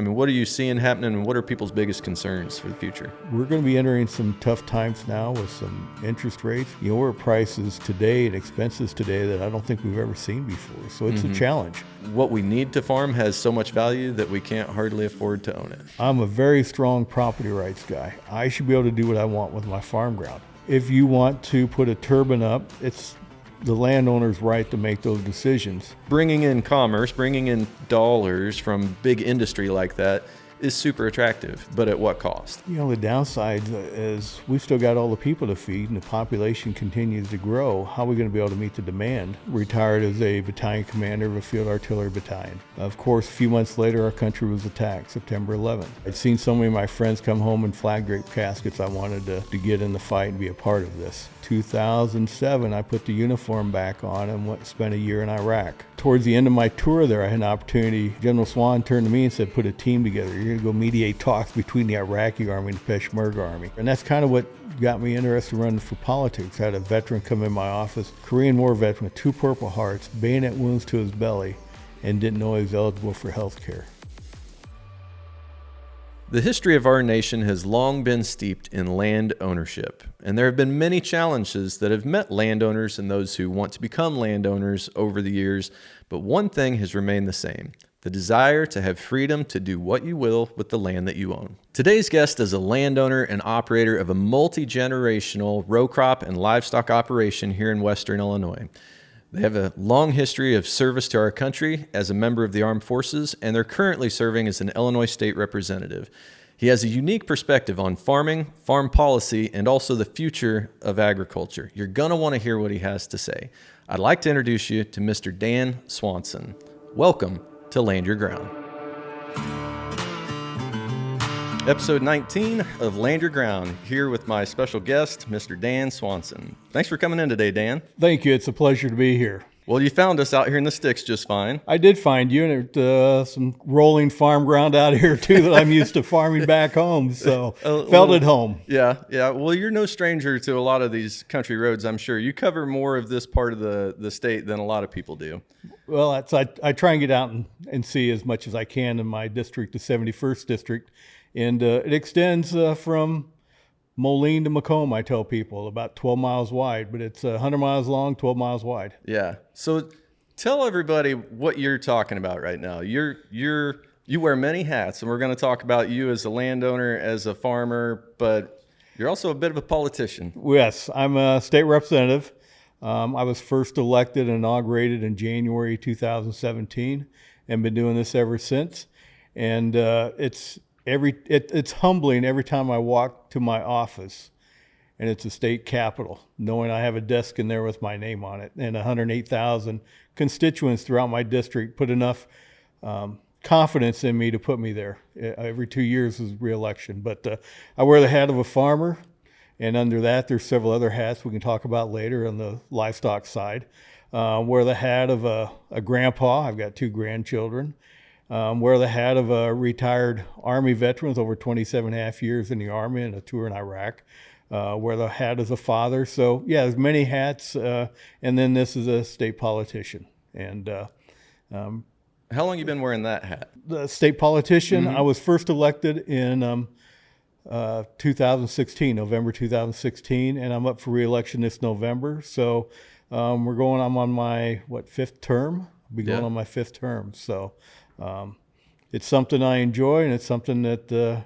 mean, what are you seeing happening, and what are people's biggest concerns for the future? We're going to be entering some tough times now with some interest rates. We're at prices today and expenses today that I don't think we've ever seen before. So it's a challenge. What we need to farm has so much value that we can't hardly afford to own it. I'm a very strong property rights guy. I should be able to do what I want with my farm ground. If you want to put a turbine up, it's the landowner's right to make those decisions. Bringing in commerce, bringing in dollars from big industry like that is super attractive, but at what cost? The downside is we've still got all the people to feed and the population continues to grow. How are we going to be able to meet the demand? Retired as a battalion commander of a field artillery battalion. Of course, a few months later, our country was attacked, September 11th. I'd seen so many of my friends come home in flag draped caskets. I wanted to get in the fight and be a part of this. 2007, I put the uniform back on and spent a year in Iraq. Towards the end of my tour there, I had an opportunity. General Swan turned to me and said, put a team together. You're going to go mediate talks between the Iraqi army and the Peshmerga army. And that's kind of what got me interested in running for politics. I had a veteran come in my office, Korean War veteran with 2 Purple Hearts, bayonet wounds to his belly, and didn't know he was eligible for health care. The history of our nation has long been steeped in land ownership, and there have been many challenges that have met landowners and those who want to become landowners over the years, but one thing has remained the same: the desire to have freedom to do what you will with the land that you own. Today's guest is a landowner and operator of a multi-generational row crop and livestock operation here in Western Illinois. They have a long history of service to our country as a member of the armed forces, and they're currently serving as an Illinois state representative. He has a unique perspective on farming, farm policy, and also the future of agriculture. You're going to want to hear what he has to say. I'd like to introduce you to Mr. Dan Swanson. Welcome to Land Your Ground. Episode 19 of Land Your Ground, here with my special guest, Mr. Dan Swanson. Thanks for coming in today, Dan. Thank you. It's a pleasure to be here. Well, you found us out here in the sticks just fine. I did find you, and there's some rolling farm ground out here, too, that I'm used to farming back home, so felt at home. Yeah. Well, you're no stranger to a lot of these country roads, I'm sure. You cover more of this part of the state than a lot of people do. Well, I try and get out and see as much as I can in my district, the 71st District. And it extends from Moline to Macomb, I tell people, about 12 miles wide, but it's 100 miles long, 12 miles wide. Yeah. So tell everybody what you're talking about right now. You wear many hats, and we're going to talk about you as a landowner, as a farmer, but you're also a bit of a politician. Yes, I'm a state representative. I was first elected and inaugurated in January 2017 and been doing this ever since. And it's humbling every time I walk to my office and it's a state capitol, knowing I have a desk in there with my name on it, and 108,000 constituents throughout my district put enough confidence in me to put me there. Every 2 years is re-election, but I wear the hat of a farmer, and under that there's several other hats we can talk about later on the livestock side. Wear the hat of a grandpa. I've got 2 grandchildren. Wear the hat of a retired Army veteran with over 27 and a half years in the Army and a tour in Iraq. Wear the hat as a father. So, yeah, there's many hats. And then this is a state politician. And how long you been wearing that hat? The state politician, I was first elected in 2016, November 2016, and I'm up for re-election this November. So I'm on my, 5th term? I'll be going on my 5th term. So it's something I enjoy, and it's something that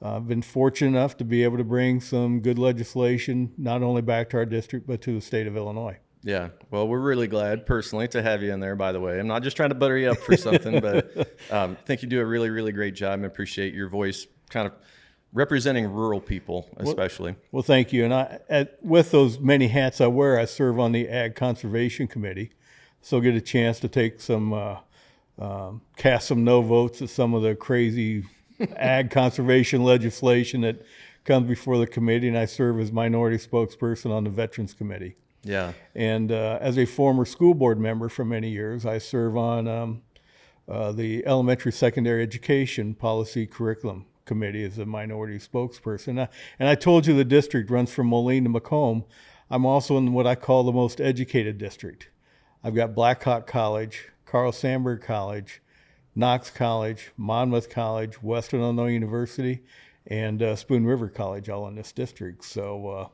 I've been fortunate enough to be able to bring some good legislation, not only back to our district, but to the state of Illinois. Yeah, well, we're really glad personally to have you in there, by the way. I'm not just trying to butter you up for something, but I think you do a really, really great job. I appreciate your voice kind of representing rural people, especially. Well, thank you. And with those many hats I wear, I serve on the Ag Conservation Committee, so get a chance to take some cast some no votes at some of the crazy ag conservation legislation that comes before the committee, and I serve as minority spokesperson on the Veterans Committee. Yeah. And as a former school board member for many years, I serve on the Elementary Secondary Education Policy Curriculum Committee as a minority spokesperson. And I told you the district runs from Moline to Macomb. I'm also in what I call the most educated district. I've got Blackhawk College, Carl Sandburg College, Knox College, Monmouth College, Western Illinois University, and Spoon River College, all in this district. So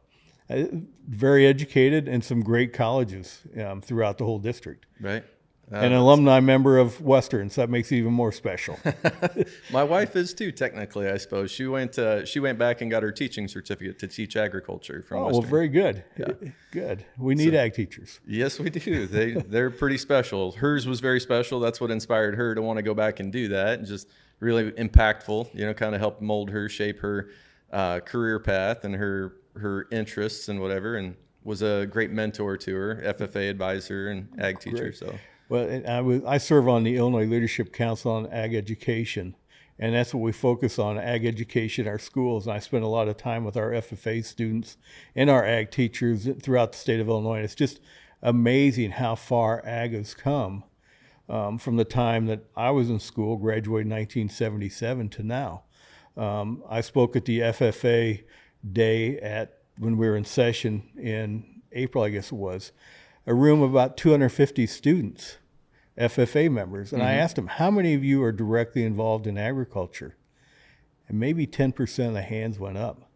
very educated, and some great colleges throughout the whole district. Right. An alumni member of Western, so that makes it even more special. My wife is too, technically, I suppose. She went back and got her teaching certificate to teach agriculture from Western. Well, very good. Yeah. Good. We need ag teachers. Yes, we do. They're pretty special. Hers was very special. That's what inspired her to want to go back and do that, and just really impactful, kind of helped mold her, shape her career path and her interests and whatever, and was a great mentor to her, FFA advisor and ag teacher. Great. So. Well, I serve on the Illinois Leadership Council on Ag Education, and that's what we focus on, ag education, our schools. And I spend a lot of time with our FFA students and our ag teachers throughout the state of Illinois. And it's just amazing how far ag has come from the time that I was in school, graduated in 1977, to now. I spoke at the FFA day when we were in session in April, I guess it was, a room of about 250 students, FFA members. And I asked them, how many of you are directly involved in agriculture? And maybe 10% of the hands went up.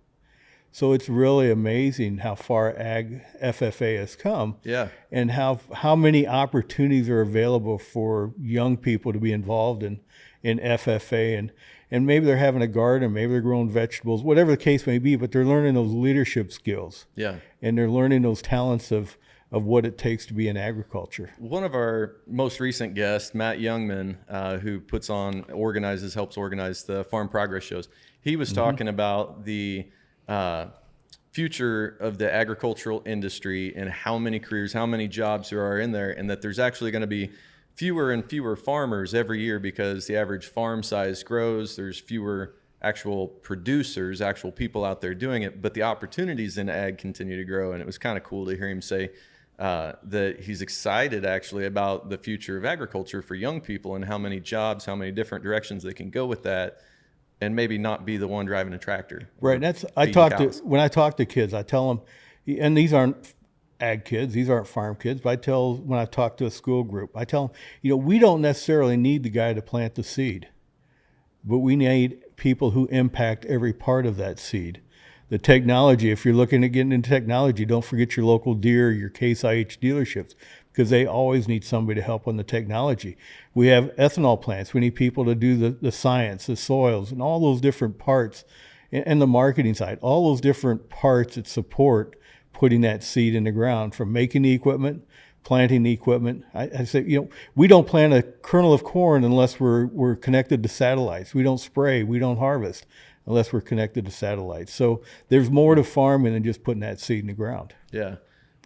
So it's really amazing how far ag FFA has come. Yeah. And how many opportunities are available for young people to be involved in FFA. And maybe they're having a garden, maybe they're growing vegetables, whatever the case may be, but they're learning those leadership skills. Yeah. And they're learning those talents of what it takes to be in agriculture. One of our most recent guests, Matt Youngman, who helps organize the Farm Progress shows, he was talking about the future of the agricultural industry and how many careers, how many jobs there are in there, and that there's actually going to be fewer and fewer farmers every year because the average farm size grows. There's fewer actual producers, actual people out there doing it, but the opportunities in ag continue to grow. And it was kind of cool to hear him say that he's excited actually about the future of agriculture for young people and how many jobs, how many different directions they can go with that, and maybe not be the one driving a tractor. Right. When I talk to kids, I tell them, and these aren't ag kids, these aren't farm kids, but when I talk to a school group, I tell them, we don't necessarily need the guy to plant the seed, but we need people who impact every part of that seed. The technology, if you're looking at getting into technology, don't forget your local Deere, your Case IH dealerships, because they always need somebody to help on the technology. We have ethanol plants. We need people to do the science, the soils, and all those different parts, and the marketing side, all those different parts that support putting that seed in the ground, from making the equipment, planting the equipment. I say, we don't plant a kernel of corn unless we're connected to satellites. We don't spray, we don't harvest unless we're connected to satellites. So there's more to farming than just putting that seed in the ground. Yeah.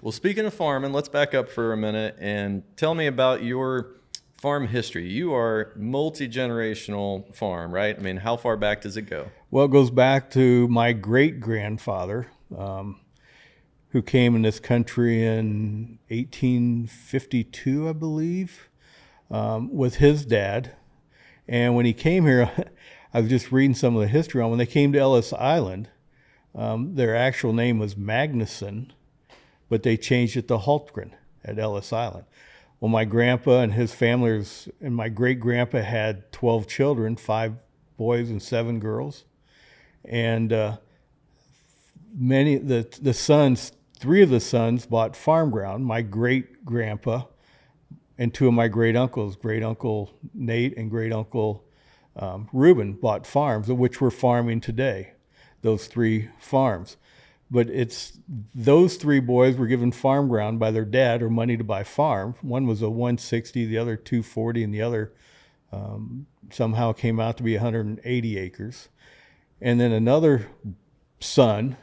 Well, speaking of farming, let's back up for a minute and tell me about your farm history. You are multi-generational farm, right? I mean, how far back does it go? Well, it goes back to my great-grandfather, who came in this country in 1852, I believe, with his dad. And when he came here, I was just reading some of the history on when they came to Ellis Island. Their actual name was Magnuson, but they changed it to Hultgren at Ellis Island. Well, my grandpa and his family and my great-grandpa had 12 children, 5 boys and 7 girls. And the sons, 3 of the sons bought farm ground. My great-grandpa and 2 of my great-uncles, great-uncle Nate and great-uncle Reuben, bought farms, which we're farming today, those 3 farms. But those 3 boys were given farm ground by their dad, or money to buy farm. One was a 160, the other 240, and the other somehow came out to be 180 acres. And then another son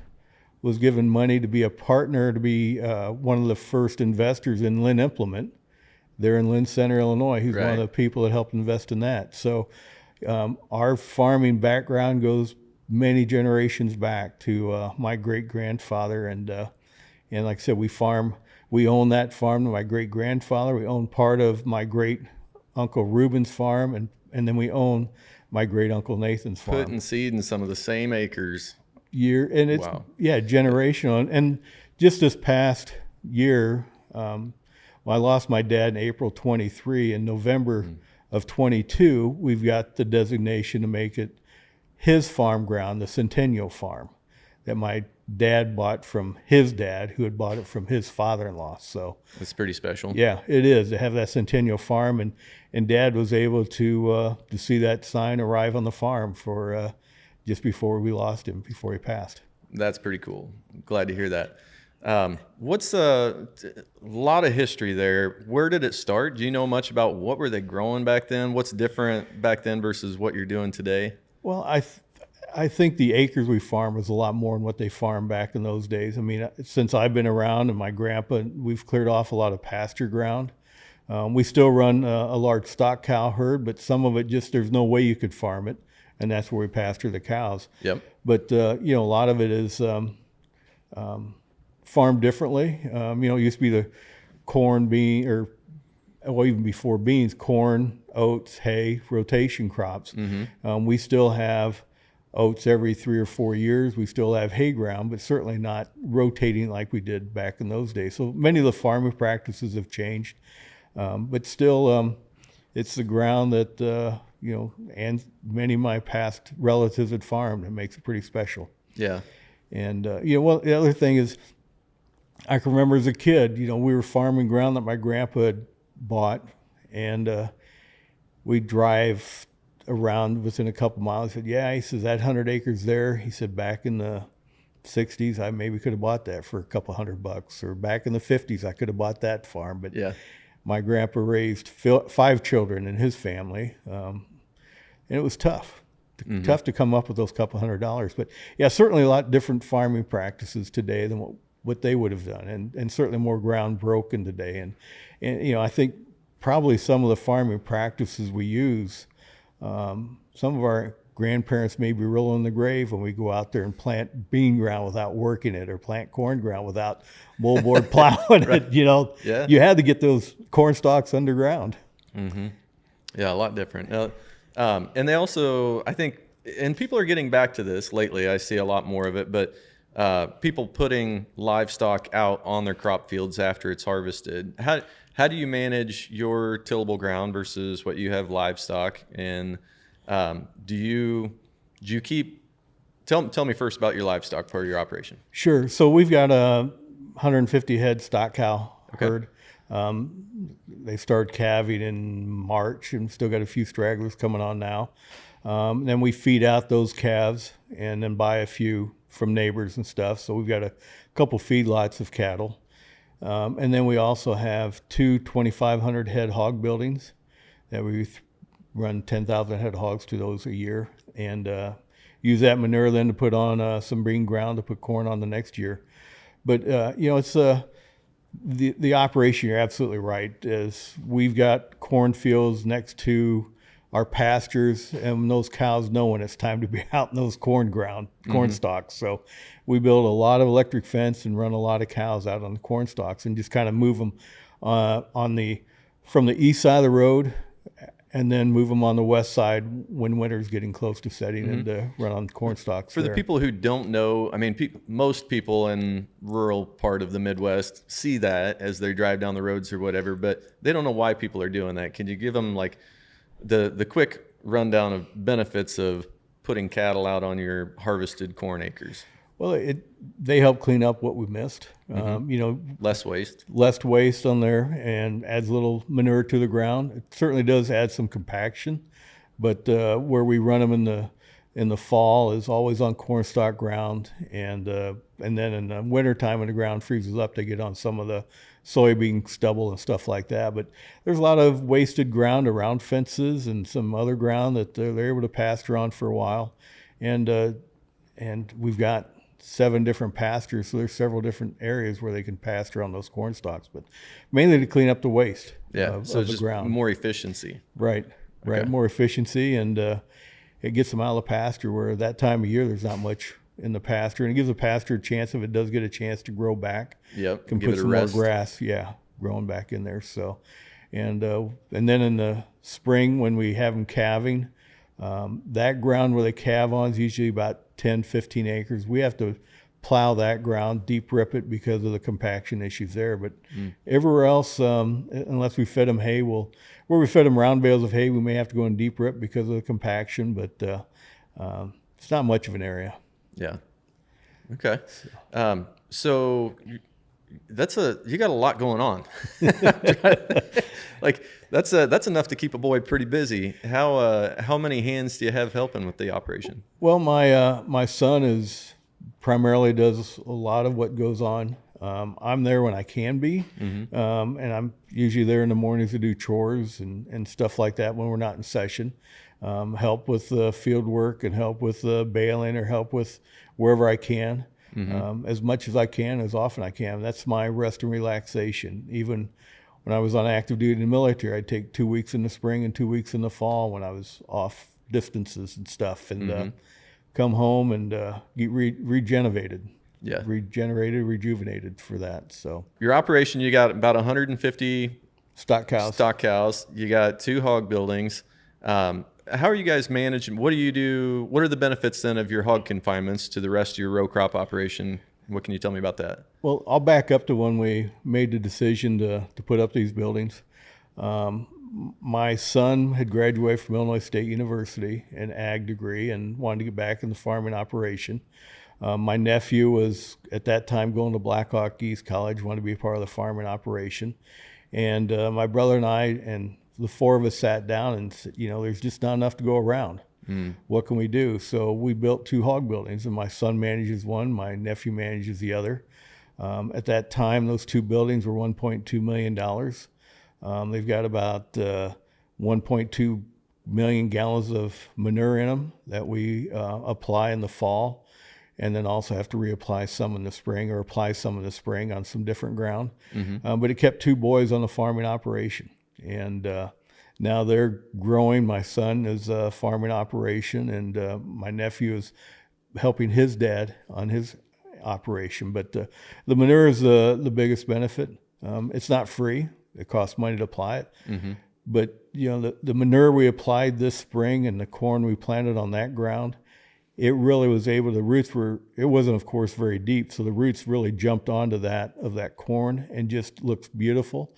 was given money to be a partner, to be one of the first investors in Lynn Implement. They're in Lynn Center, Illinois. He's one of the people that helped invest in that. So our farming background goes many generations back to my great-grandfather. And like I said, we own that farm to my great-grandfather. We own part of my great-uncle Reuben's farm, and then we own my great-uncle Nathan's farm. Putting seed in some of the same acres. And it's, generational. And just this past year, I lost my dad in April 23. In November of 22, we've got the designation to make it his farm ground, the Centennial Farm, that my dad bought from his dad, who had bought it from his father-in-law. So It's pretty special. yeah, it is to have that Centennial Farm, and Dad was able to see that sign arrive on the farm for just before we lost him, before he passed. That's pretty cool. Glad to hear that. What's a lot of history there? Where did it start? Do you know much about what were they growing back then? What's different back then versus what you're doing today? Well, I think the acres we farm was a lot more than what they farmed back in those days. I mean, since I've been around and my grandpa, we've cleared off a lot of pasture ground. We still run a large stock cow herd, but some of it just, there's no way you could farm it. And that's where we pasture the cows. Yep. But, a lot of it is farmed differently. It used to be the corn, bean, or even before beans, corn, oats, hay, rotation crops. Mm-hmm. We still have oats every 3 or 4 years. We still have hay ground, but certainly not rotating like we did back in those days. So many of the farming practices have changed, but still, it's the ground that and many of my past relatives had farmed. It makes it pretty special. Yeah. And the other thing is, I can remember as a kid, we were farming ground that my grandpa had bought, and we'd drive around within a couple miles. He said, yeah, he says, that 100 acres there, he said, back in the 60s, I maybe could have bought that for a couple $100, or back in the 50s, I could have bought that farm. But Yeah. my grandpa raised 5 children in his family, and it was tough. Mm-hmm. Tough to come up with those couple $100. But yeah, certainly a lot different farming practices today than what they would have done, and certainly more ground broken today. And I think probably some of the farming practices we use, some of our grandparents may be rolling in the grave when we go out there and plant bean ground without working it, or plant corn ground without moldboard plowing Right. it. Yeah. You had to get those corn stalks underground. Mm-hmm. Yeah, a lot different. And they also, I think, and people are getting back to this lately. I see a lot more of it, but people putting livestock out on their crop fields after it's harvested. How do you manage your tillable ground versus what you have livestock? And do you keep? Tell me first about your livestock part of your operation. Sure. So we've got a 150 head stock cow herd. They started calving in March, and still got a few stragglers coming on now. Then we feed out those calves and then buy a few from neighbors and stuff. So we've got a couple feedlots of cattle. And then we also have 2 2,500 head hog buildings that we run 10,000 head hogs to those a year, and use that manure then to put on some green ground to put corn on the next year. But it's the operation. You're absolutely right. Is we've got cornfields next to our pastures, and those cows know when it's time to be out in those corn stalks. So we build a lot of electric fence and run a lot of cows out on the corn stalks, and just kind of move them from the east side of the road, and then move them on the west side when winter's getting close to setting, and run on corn stalks. For the people who don't know, I mean, most people in rural part of the Midwest see that as they drive down the roads or whatever, but they don't know why people are doing that. Can you give them like the quick rundown of benefits of putting cattle out on your harvested corn acres? Well, they help clean up what we missed. Less waste. Less waste on there, and adds a little manure to the ground. It certainly does add some compaction, but where we run them in the fall is always on corn stalk ground, and then in the wintertime when the ground freezes up, they get on some of the soybean stubble and stuff like that. But there's a lot of wasted ground around fences and some other ground that they're able to pasture on for a while, and we've got 7 different pastures, so there's several different areas where they can pasture on those corn stalks, but mainly to clean up the waste of so the just ground. more efficiency. Right, more efficiency, and it gets them out of the pasture where that time of year there's not much in the pasture, and it gives the pasture a chance, if it does get a chance to grow back. Yep, can give put it a some rest. more grass, growing back in there. So, and then in the spring when we have them calving, that ground where they calve on is usually about 10, 15 acres. We have to plow that ground, deep rip it because of the compaction issues there. But everywhere else, unless we fed them hay, where we fed them round bales of hay, we may have to go in deep rip because of the compaction. But it's not much of an area. Yeah. Okay. So you got a lot going on. Like that's enough to keep a boy pretty busy. How many hands do you have helping with the operation? Well, my son primarily does a lot of what goes on. I'm there when I can be, and I'm usually there in the mornings to do chores and stuff like that when we're not in session. Help with field work and help with baling or help with wherever I can. As much as I can, as often I can. That's my rest and relaxation. Even when I was on active duty in the military, I'd take 2 weeks in the spring and 2 weeks in the fall when I was off distances and stuff, and come home and get regenerated. Yeah, rejuvenated for that. So your operation, you got about 150 stock cows. You got 2 hog buildings. How are you guys managing? What do you do? What are the benefits then of your hog confinements to the rest of your row crop operation? What can you tell me about that? Well, I'll back up to when we made the decision to put up these buildings. My son had graduated from Illinois State University, an ag degree, and wanted to get back in the farming operation. My nephew was at that time going to Blackhawk East College, wanted to be a part of the farming operation. And my brother and I and the 4 of us sat down and said, there's just not enough to go around. What can we do? So we built 2 hog buildings, and my son manages one, my nephew manages the other. At that time, those 2 buildings were $1.2 million. They've got about 1.2 million gallons of manure in them that we apply in the fall, and then also have to reapply some in the spring or apply some in the spring on some different ground. But it kept 2 boys on the farming operation. And now they're growing. My son is a farming operation, and my nephew is helping his dad on his operation. But the manure is the biggest benefit. It's not free. It costs money to apply it. But the manure we applied this spring and the corn we planted on that ground, it really was able. The roots it wasn't of course very deep, so the roots really jumped onto that corn and just looks beautiful.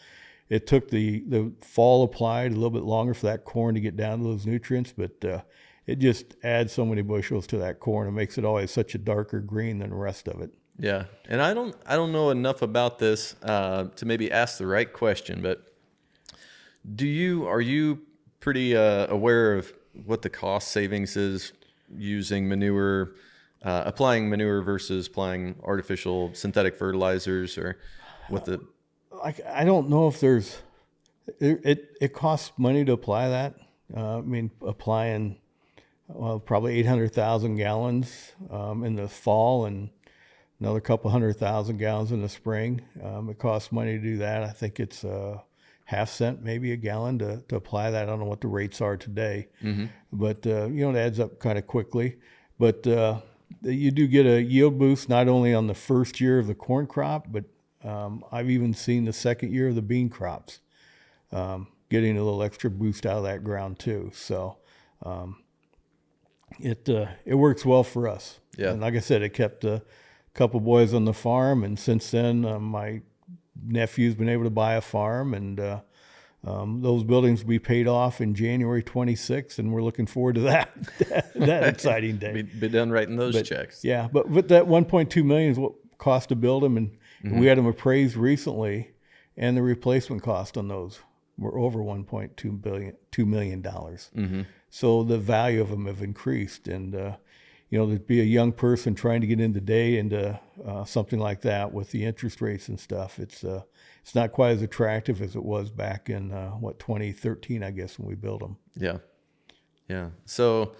It took the fall applied a little bit longer for that corn to get down to those nutrients, but it just adds so many bushels to that corn. It makes it always such a darker green than the rest of it. Yeah, and I don't know enough about this to maybe ask the right question, but are you pretty aware of what the cost savings is using manure, applying manure versus applying artificial synthetic fertilizers, or what the I don't know if it costs money to apply that. Applying probably 800,000 gallons in the fall and another couple 100,000 gallons in the spring. It costs money to do that. I think it's half cent maybe a gallon to apply that. I don't know what the rates are today, but it adds up kind of quickly. But you do get a yield boost not only on the first year of the corn crop, but I've even seen the second year of the bean crops getting a little extra boost out of that ground too. So it works well for us. Yeah. And like I said, it kept a couple boys on the farm, and since then my nephew's been able to buy a farm, and those buildings will be paid off in January 26th, and we're looking forward to that exciting day. Be done writing those checks. Yeah, but that 1.2 million is what cost to build them, and we had them appraised recently, and the replacement cost on those were over $2 million. So the value of them have increased, and to be a young person trying to get in today into something like that with the interest rates and stuff, it's not quite as attractive as it was back in 2013, I guess, when we built them. Yeah. So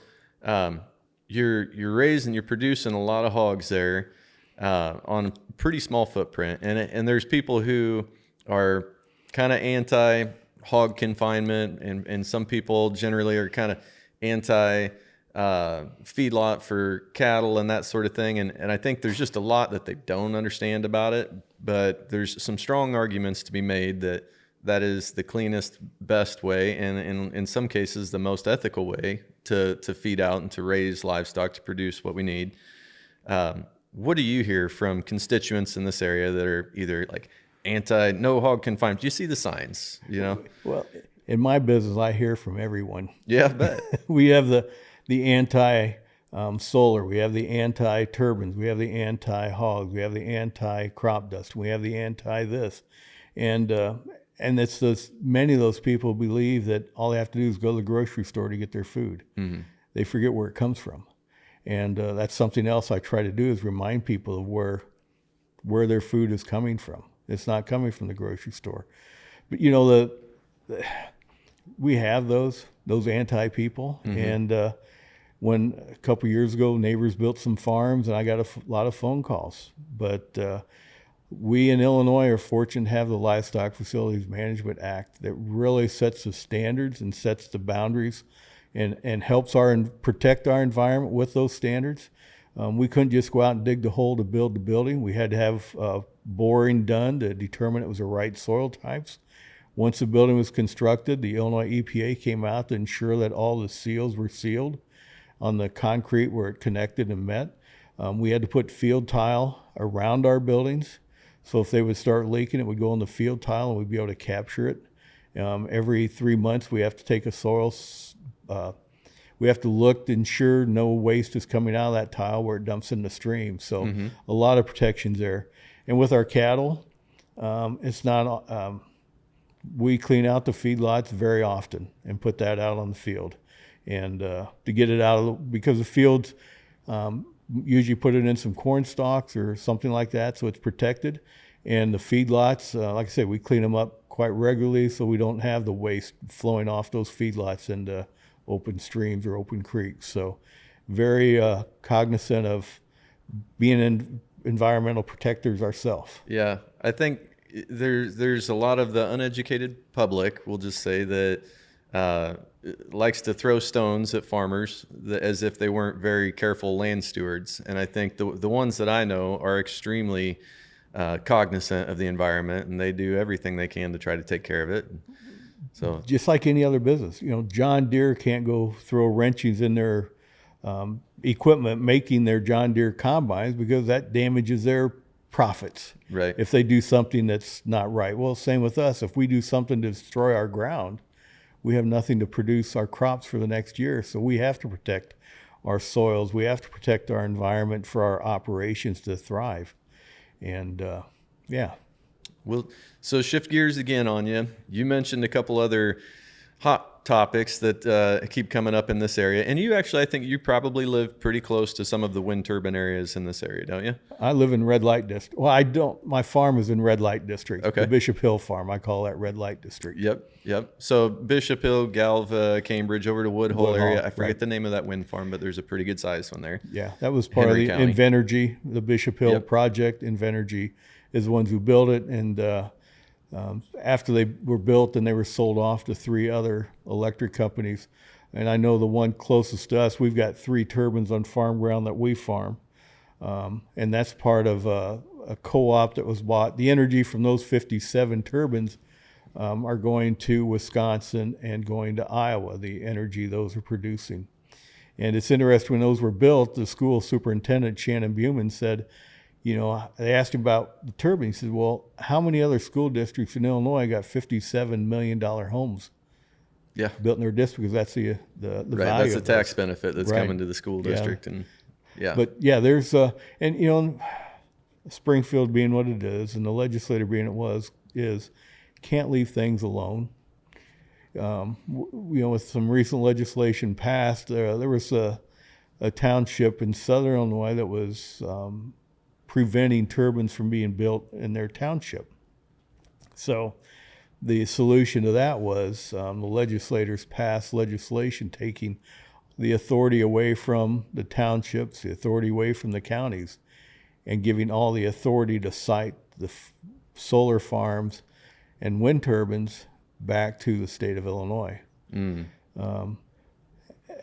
you're raising, you're producing a lot of hogs there on a pretty small footprint, and there's people who are kind of anti hog confinement, and some people generally are kind of anti feedlot for cattle and that sort of thing. And I think there's just a lot that they don't understand about it, but there's some strong arguments to be made that is the cleanest, best way, and in some cases the most ethical way to feed out and to raise livestock to produce what we need. what do you hear from constituents in this area that are either like anti no hog confinement? Do you see the signs, you know? Well, in my business, I hear from everyone. Yeah, I bet. We have the anti solar, we have the anti turbines, we have the anti hogs, we have the anti crop dust, we have the anti this, and it's those, many of those people believe that all they have to do is go to the grocery store to get their food. Mm-hmm. They forget where it comes from, and that's something else I try to do is remind people of where their food is coming from. It's not coming from the grocery store, but you know we have those anti people, mm-hmm. and when a couple of years ago neighbors built some farms, and I got a lot of phone calls, but we in Illinois are fortunate to have the Livestock Facilities Management Act that really sets the standards and sets the boundaries and helps protect our environment with those standards. We couldn't just go out and dig the hole to build the building. We had to have boring done to determine it was the right soil types. Once the building was constructed, the Illinois EPA came out to ensure that all the seals were sealed on the concrete where it connected and met. We had to put field tile around our buildings. So if they would start leaking, it would go on the field tile and we'd be able to capture it. Every 3 months, we have to take we have to look to ensure no waste is coming out of that tile where it dumps in the stream. So mm-hmm. a lot of protections there. And with our cattle, it's not, we clean out the feedlots very often and put that out on the field. And to get it out because the fields usually put it in some corn stalks or something like that, so it's protected. And the feedlots, like I said, we clean them up quite regularly so we don't have the waste flowing off those feedlots into open streams or open creeks. So very cognizant of being environmental protectors ourselves. Yeah, I think there's a lot of the uneducated public, we'll just say, that likes to throw stones at farmers as if they weren't very careful land stewards. And I think the ones that I know are extremely cognizant of the environment, and they do everything they can to try to take care of it. So just like any other business, you know, John Deere can't go throw wrenchings in their equipment making their John Deere combines because that damages their profits. Right. If they do something that's not right. Well, same with us. If we do something to destroy our ground, we have nothing to produce our crops for the next year. So we have to protect our soils. We have to protect our environment for our operations to thrive. And yeah. Well, so shift gears again on you. You mentioned a couple other hot topics that keep coming up in this area. And you actually, I think you probably live pretty close to some of the wind turbine areas in this area, don't you? I live in red light district. Well, I don't. My farm is in red light district. Okay. The Bishop Hill farm. I call that red light district. Yep. So Bishop Hill, Galva, Cambridge, over to Woodhull area. I forget the name of that wind farm, but there's a pretty good sized one there. Yeah, that was part Henry of the County. Invenergy, the Bishop Hill project. Invenergy is the ones who built it, and after they were built, then they were sold off to 3 other electric companies. And I know the one closest to us, we've got 3 turbines on farm ground that we farm. And that's part of a co-op that was bought. The energy from those 57 turbines are going to Wisconsin and going to Iowa, the energy those are producing. And it's interesting, when those were built, the school superintendent, Shannon Buman, said, you know, they asked him about the turbine. He said, well, how many other school districts in Illinois got $57 million homes built in their district? Because that's the right, value. That's the tax benefit that's coming to the school district. And But yeah, there's, and you know, Springfield being what it is, and the legislator being is can't leave things alone. You know, with some recent legislation passed, there was a township in southern Illinois that was preventing turbines from being built in their township. So the solution to that was the legislators passed legislation taking the authority away from the townships, the authority away from the counties, and giving all the authority to site the solar farms and wind turbines back to the state of Illinois.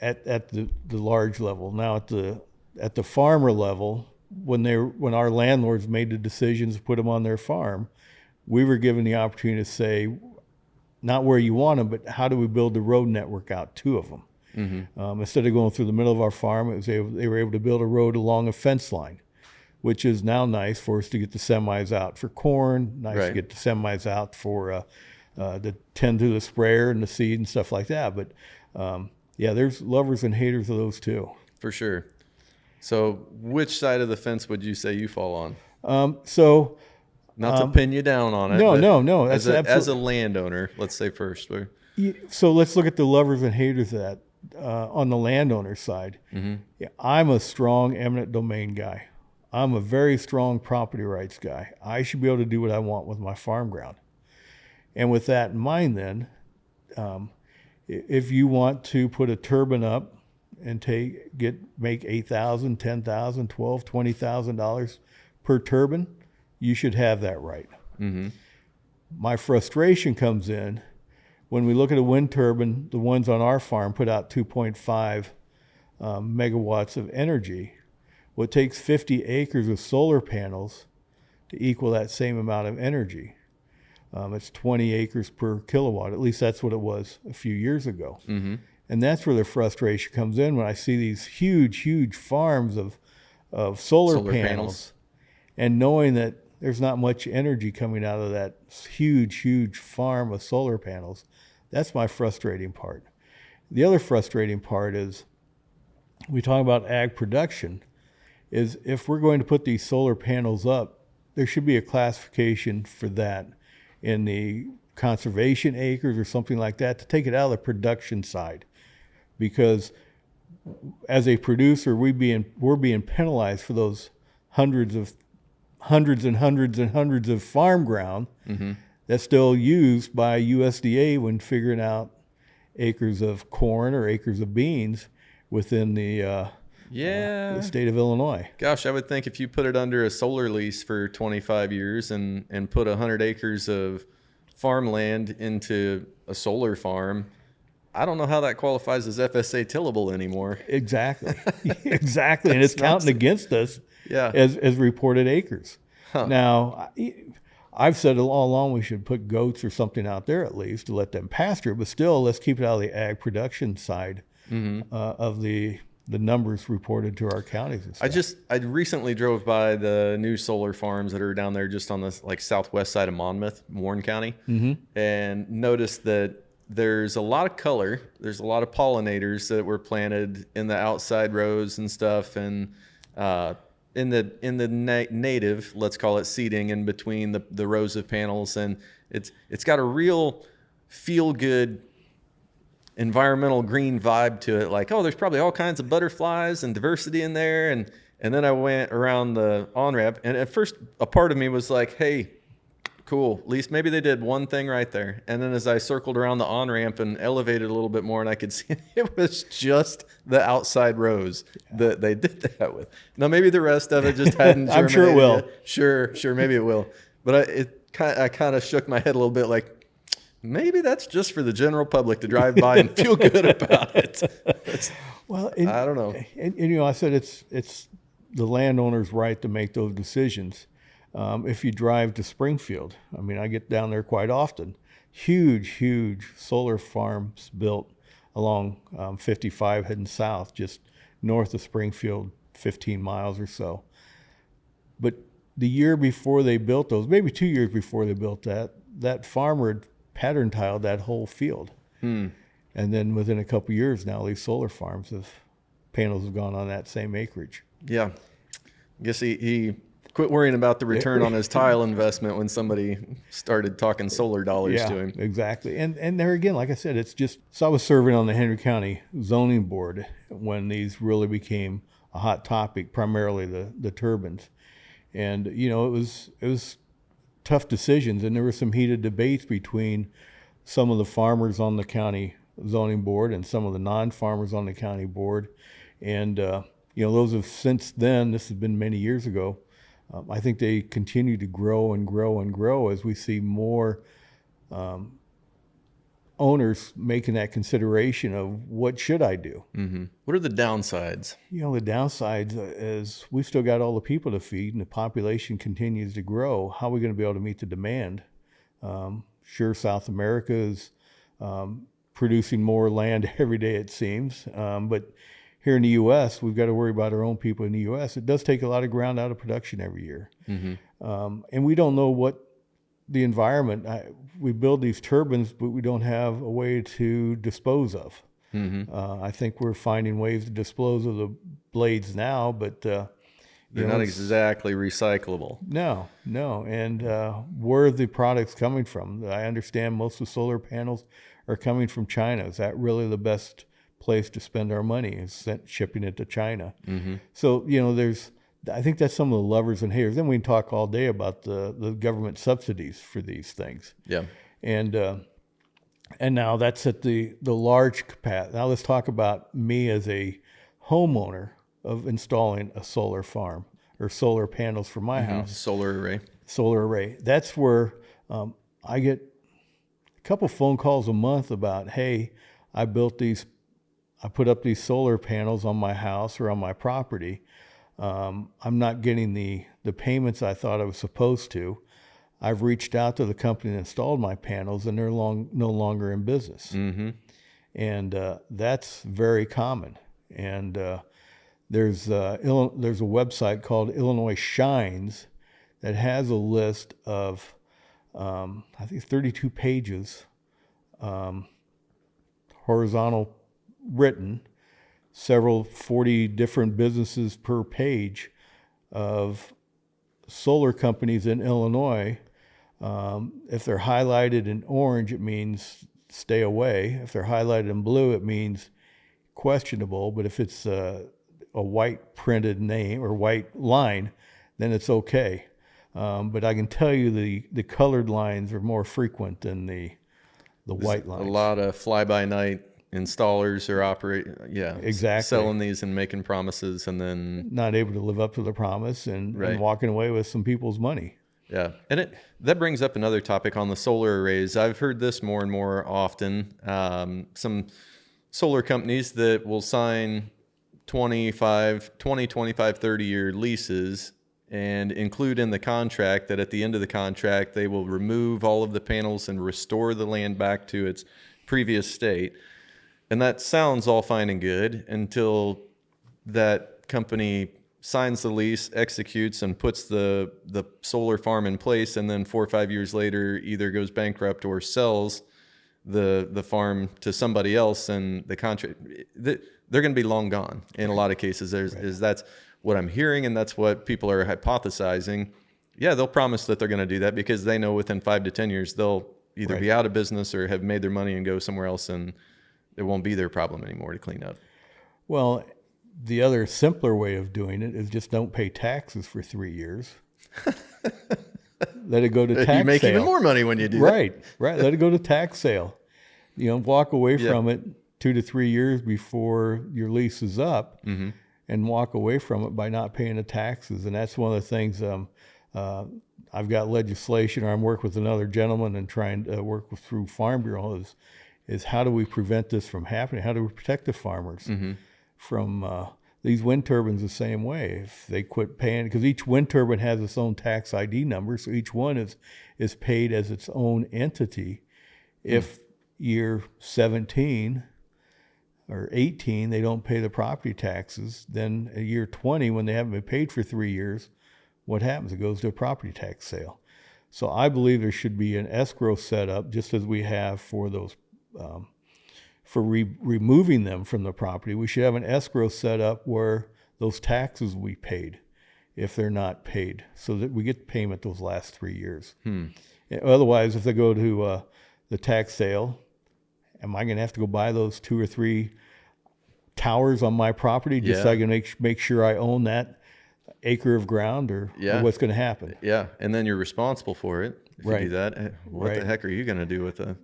At the large level. Now at the farmer level, when our landlords made the decisions to put them on their farm, we were given the opportunity to say, not where you want them, but how do we build the road network out to of them? Mm-hmm. Instead of going through the middle of our farm, they were able to build a road along a fence line, which is now nice for us to get the semis out for corn, nice Right. to get the semis out for to tend to the sprayer and the seed and stuff like that. But yeah, there's lovers and haters of those too. For sure. So which side of the fence would you say you fall on? So Not to pin you down on it. no, but no, As that's as a landowner, let's say first. so let's look at the lovers and haters of that on the landowner side. Yeah, I'm a strong eminent domain guy. I'm a very strong property rights guy. I should be able to do what I want with my farm ground. And with that in mind, then, if you want to put a turbine up and make $8,000, $10,000, $12,000, $20,000 per turbine, you should have that right. My frustration comes in when we look at a wind turbine. The ones on our farm put out 2.5 megawatts of energy. Well, it takes 50 acres of solar panels to equal that same amount of energy. It's 20 acres per kilowatt. At least that's what it was a few years ago. And that's where the frustration comes in when I see these huge farms of solar panels and knowing that there's not much energy coming out of that huge farm of solar panels. That's my frustrating part. The other frustrating part is we talk about ag production, is if we're going to put these solar panels up, there should be a classification for that in the conservation acres or something like that to take it out of the production side. Because as a producer, we're being penalized for those hundreds of farm ground that's still used by USDA when figuring out acres of corn or acres of beans within the state of Illinois. Gosh, I would think if you put it under a solar lease for 25 years and put 100 acres of farmland into a solar farm, I don't know how that qualifies as FSA tillable anymore. Exactly. Exactly. And it's counting against us as reported acres. Now, I've said all along we should put goats or something out there at least to let them pasture, but still let's keep it out of the ag production side of the numbers reported to our counties and stuff. I recently drove by the new solar farms that are down there just on the southwest side of Monmouth, Warren County, and noticed that there's a lot of color. There's a lot of pollinators that were planted in the outside rows and stuff, and in the native, let's call it seating in between the rows of panels, and it's got a real feel good environmental green vibe to it. Like, oh, there's probably all kinds of butterflies and diversity in there, and then I went around the on-ramp, and at first a part of me was like, hey, cool, at least maybe they did one thing right there. And then as I circled around the on-ramp and elevated a little bit more, and I could see it was just the outside rows that they did that with. Now, maybe the rest of it just hadn't germinated. I'm sure it will. Yet. Sure, maybe it will. But I kind of shook my head a little bit like, maybe that's just for the general public to drive by and feel good about it. Well, I don't know. And I said it's the landowner's right to make those decisions. If you drive to Springfield, I mean, I get down there quite often. Huge solar farms built along 55 heading south, just north of Springfield, 15 miles or so. But the year before they built those, maybe 2 years before they built that farmer had pattern tiled that whole field. And then within a couple of years now, these solar farms panels have gone on that same acreage. Yeah. I guess he quit worrying about the return on his tile investment when somebody started talking solar dollars to him. Exactly. And there again, like I said, it's just, so I was serving on the Henry County zoning board when these really became a hot topic, primarily the turbines. And, it was tough decisions, and there were some heated debates between some of the farmers on the county zoning board and some of the non-farmers on the county board. And, those have since then, this has been many years ago, I think they continue to grow and grow and grow as we see more owners making that consideration of what should I do? What are the downsides? The downsides is we've still got all the people to feed and the population continues to grow. How are we going to be able to meet the demand? Sure, South America is producing more land every day, it seems. But here in the U.S., we've got to worry about our own people in the U.S. It does take a lot of ground out of production every year. And we don't know what the environment, we build these turbines, but we don't have a way to dispose of. I think we're finding ways to dispose of the blades now, but they're not exactly recyclable. No. And where are the products coming from? I understand most of the solar panels are coming from China. Is that really the best place to spend our money, is shipping it to China? So, I think that's some of the lovers and haters. Then we can talk all day about the government subsidies for these things. Yeah. And now that's at the large capacity. Now let's talk about me as a homeowner of installing a solar farm or solar panels for my house. Solar array. That's where I get a couple phone calls a month about, hey, I put up these solar panels on my house or on my property. I'm not getting the payments I thought I was supposed to. I've reached out to the company that installed my panels, and they're no longer in business. And that's very common. And there's a website called Illinois Shines that has a list of, I think 32 pages, horizontal written, 40 different businesses per page of solar companies in Illinois. If they're highlighted in orange, it means stay away. If they're highlighted in blue, it means questionable. But if it's a white printed name or white line, then it's okay. But I can tell you the colored lines are more frequent than the white lines. A lot of fly-by-night installers are exactly, selling these and making promises, and then not able to live up to the promise and walking away with some people's money. Yeah, and that brings up another topic on the solar arrays. I've heard this more and more often. Some solar companies that will sign 25, 30-year leases and include in the contract that at the end of the contract, they will remove all of the panels and restore the land back to its previous state. And that sounds all fine and good until that company signs the lease, executes, and puts the solar farm in place, and then 4 or 5 years later either goes bankrupt or sells the farm to somebody else, and the contract, they're going to be long gone in a lot of cases. That's what I'm hearing, and that's what people are hypothesizing. Yeah, they'll promise that they're going to do that because they know within 5 to 10 years they'll either be out of business or have made their money and go somewhere else, and it won't be their problem anymore to clean up. Well, the other simpler way of doing it is just don't pay taxes for 3 years. Let it go to tax sale. You make even more money when you do that. Right. Let it go to tax sale. Walk away from it 2 to 3 years before your lease is up, and walk away from it by not paying the taxes. And that's one of the things I've got legislation, or I'm working with another gentleman and trying to work through Farm Bureau is how do we prevent this from happening? How do we protect the farmers from these wind turbines the same way? If they quit paying, because each wind turbine has its own tax ID number, so each one is paid as its own entity. If year 17 or 18 they don't pay the property taxes, then a year 20, when they haven't been paid for 3 years, what happens? It goes to a property tax sale. So I believe there should be an escrow set up, just as we have for those removing them from the property. We should have an escrow set up where those taxes will be paid if they're not paid, so that we get payment those last 3 years. Otherwise, if they go to the tax sale, am I going to have to go buy those 2 or 3 towers on my property just so I can make sure I own that acre of ground, or what's going to happen? Yeah, and then you're responsible for it. If you do that, what the heck are you going to do with a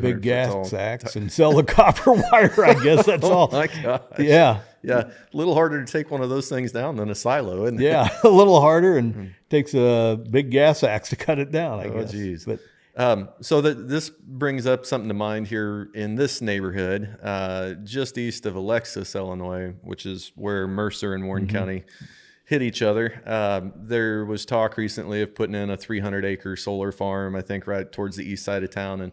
big gas axe and sell the copper wire? I guess that's all. Oh my gosh. Yeah. A little harder to take one of those things down than a silo, isn't it? Yeah, a little harder, and takes a big gas axe to cut it down, I guess. Oh, geez. But so this brings up something to mind here in this neighborhood, just east of Alexis, Illinois, which is where Mercer and Warren County hit each other. There was talk recently of putting in a 300-acre solar farm, I think right towards the east side of town.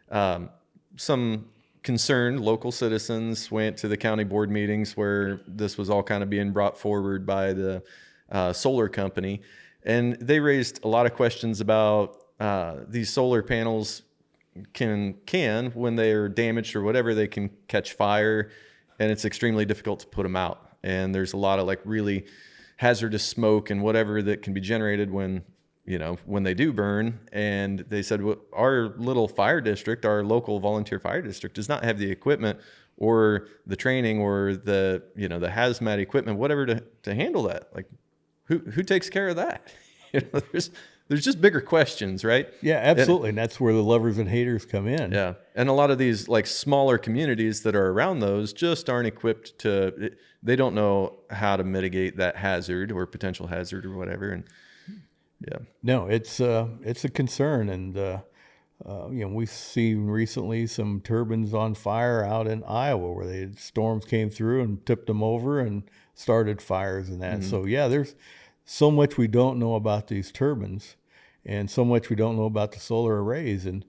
And some concerned local citizens went to the county board meetings where this was all kind of being brought forward by the solar company. And they raised a lot of questions about these solar panels can when they are damaged or whatever, they can catch fire, and it's extremely difficult to put them out. And there's a lot of like really hazardous smoke and whatever that can be generated when they do burn. And they said, well, our little fire district, our local volunteer fire district, does not have the equipment or the training or the the hazmat equipment, whatever, to handle that. Like, who takes care of that? There's just bigger questions, right? Yeah, absolutely. And that's where the lovers and haters come in. Yeah. And a lot of these like smaller communities that are around those just aren't equipped they don't know how to mitigate that hazard or potential hazard or whatever. And yeah. No, it's a concern. And, we've seen recently some turbines on fire out in Iowa where storms came through and tipped them over and started fires and that. Mm-hmm. So yeah, there's so much we don't know about these turbines and so much we don't know about the solar arrays. And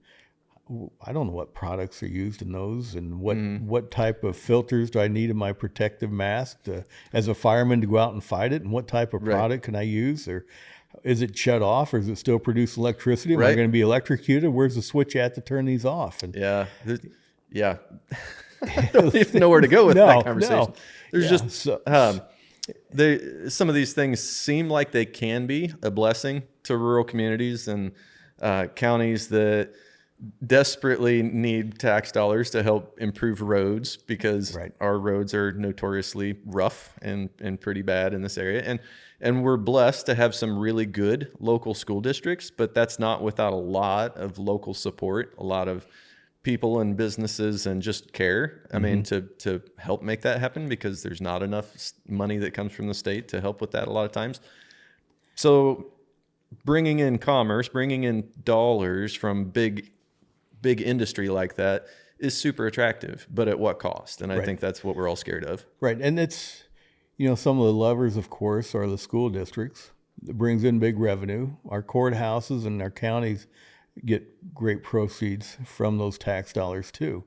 I don't know what products are used in those and what type of filters do I need in my protective mask as a fireman to go out and fight it, and what type of product can I use, or is it shut off, or does it still produce electricity? Am I going to be electrocuted? Where's the switch at to turn these off? And yeah. I don't even know where to go with that conversation. No. There's some of these things seem like they can be a blessing to rural communities and counties that desperately need tax dollars to help improve roads, because our roads are notoriously rough and pretty bad in this area. And we're blessed to have some really good local school districts, but that's not without a lot of local support, a lot of people and businesses and just care. I mean, to help make that happen, because there's not enough money that comes from the state to help with that a lot of times. So bringing in commerce, bringing in dollars from big industry like that is super attractive, but at what cost? And I think that's what we're all scared of. Right. And it's, some of the lovers, of course, are the school districts. It brings in big revenue. Our courthouses and our counties get great proceeds from those tax dollars too.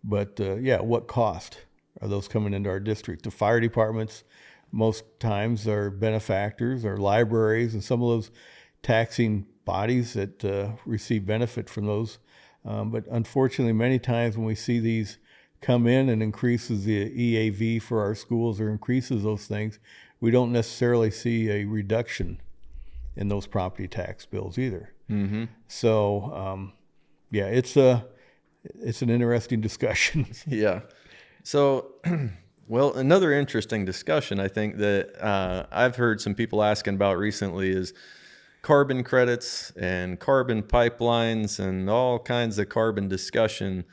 But what cost are those coming into our district? The fire departments most times are benefactors, or libraries, and some of those taxing bodies that receive benefit from those. But unfortunately, many times when we see these come in and increases the EAV for our schools or increases those things, we don't necessarily see a reduction in those property tax bills either. Mm-hmm. So, it's an interesting discussion. Yeah. So, well, another interesting discussion I think that I've heard some people asking about recently is carbon credits and carbon pipelines and all kinds of carbon discussion.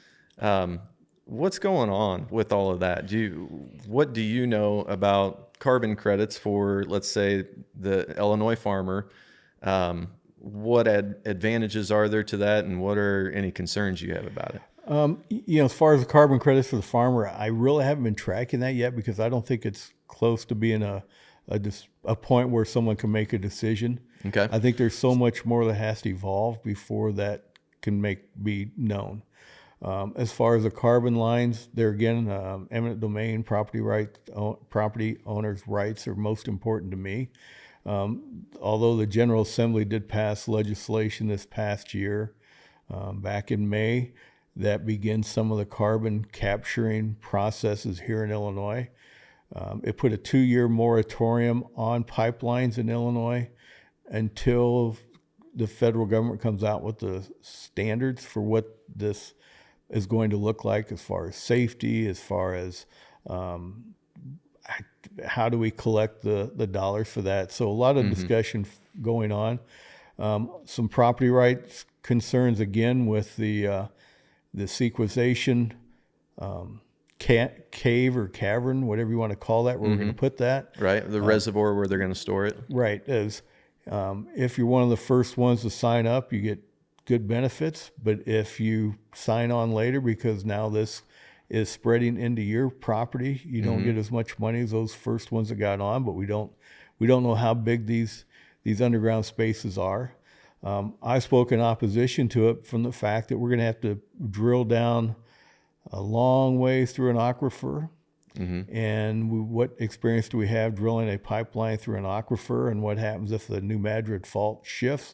What's going on with all of that? What do you know about carbon credits for, let's say, the Illinois farmer? What advantages are there to that, and what are any concerns you have about it? As far as the carbon credits for the farmer, I really haven't been tracking that yet, because I don't think it's close to being a point where someone can make a decision. Okay. I think there's so much more that has to evolve before that can be known. As far as the carbon lines, there again, eminent domain property owners' rights are most important to me. Although the General Assembly did pass legislation this past year, back in May, that begins some of the carbon capturing processes here in Illinois. It put a 2-year moratorium on pipelines in Illinois until the federal government comes out with the standards for what this is going to look like, as far as safety, as far as how do we collect the dollars for that. So a lot of discussion going on. Some property rights concerns again with the sequestration cave or cavern, whatever you want to call that, where we're going to put that. Right, the reservoir where they're going to store it. Right. If you're one of the first ones to sign up, you get good benefits. But if you sign on later, because now this is spreading into your property, you don't get as much money as those first ones that got on. But we don't know how big these underground spaces are. I spoke in opposition to it from the fact that we're going to have to drill down a long ways through an aquifer. And what experience do we have drilling a pipeline through an aquifer, and what happens if the New Madrid Fault shifts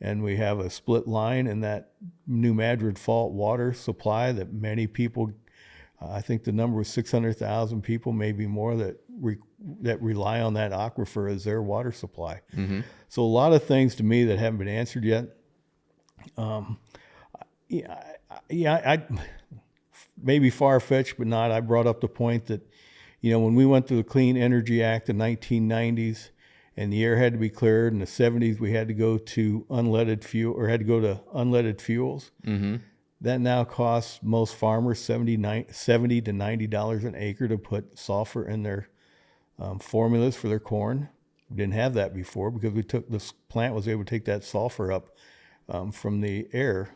and we have a split line in that New Madrid Fault water supply that many people, I think the number was 600,000 people, maybe more, that rely on that aquifer as their water supply. So a lot of things to me that haven't been answered yet. I maybe far-fetched, but not. I brought up the point that, when we went through the Clean Energy Act in 1990s, and the air had to be cleared, in the 70s we had to go to unleaded fuel, or had to go to unleaded fuels. That now costs most farmers $70 to $90 an acre to put sulfur in their formulas for their corn. We didn't have that before because this plant was able to take that sulfur up from the air,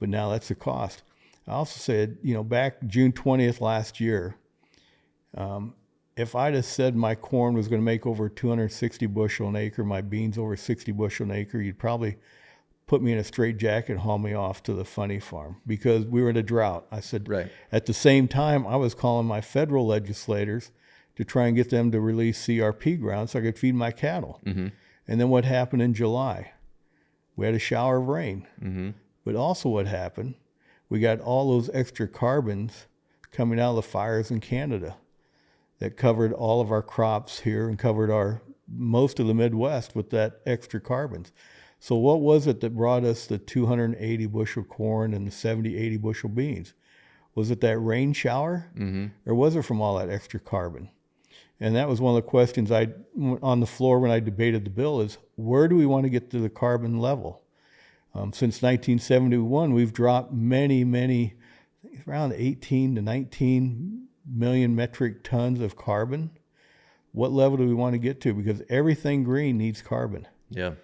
but now that's the cost. I also said, back June 20th last year, if I'd have said my corn was going to make over 260 bushel an acre, my beans over 60 bushel an acre, you'd probably put me in a straitjacket and haul me off to the funny farm because we were in a drought. I said, right. At the same time, I was calling my federal legislators to try and get them to release CRP ground so I could feed my cattle. And then what happened in July? We had a shower of rain. But also what happened, we got all those extra carbons coming out of the fires in Canada that covered all of our crops here and covered most of the Midwest with that extra carbons. So what was it that brought us the 280 bushel corn and the 70, 80 bushel beans? Was it that rain shower? Or was it from all that extra carbon? And that was one of the questions on the floor when I debated the bill is, where do we want to get to the carbon level? Since 1971, we've dropped many, around 18 to 19 million metric tons of carbon. What level do we want to get to? Because everything green needs carbon. Yeah.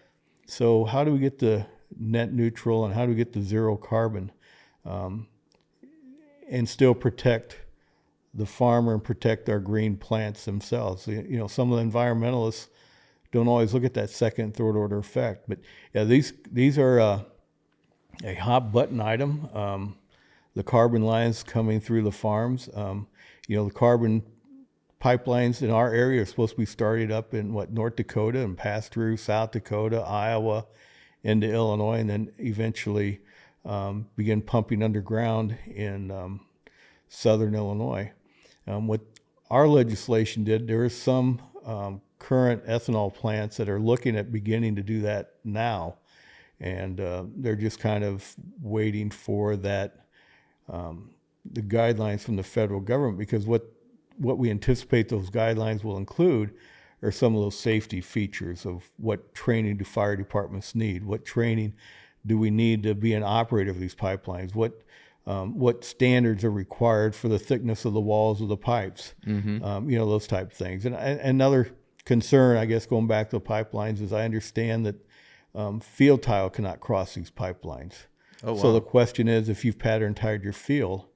So how do we get to net neutral, and how do we get to zero carbon and still protect the farmer and protect our green plants themselves? Some of the environmentalists don't always look at that second, third order effect. But yeah, these are a hot button item. The carbon lines coming through the farms. The carbon pipelines in our area are supposed to be started up in North Dakota and pass through South Dakota, Iowa, into Illinois, and then eventually begin pumping underground in southern Illinois. What our legislation did, there is some current ethanol plants that are looking at beginning to do that now, and they're just kind of waiting for that the guidelines from the federal government, because what we anticipate those guidelines will include are some of those safety features of what training do fire departments need, what training do we need to be an operator of these pipelines, what standards are required for the thickness of the walls of the pipes, those type of things. And another concern, I guess, going back to the pipelines, is I understand that field tile cannot cross these pipelines. Oh, wow. So the question is, if you've pattern tied your field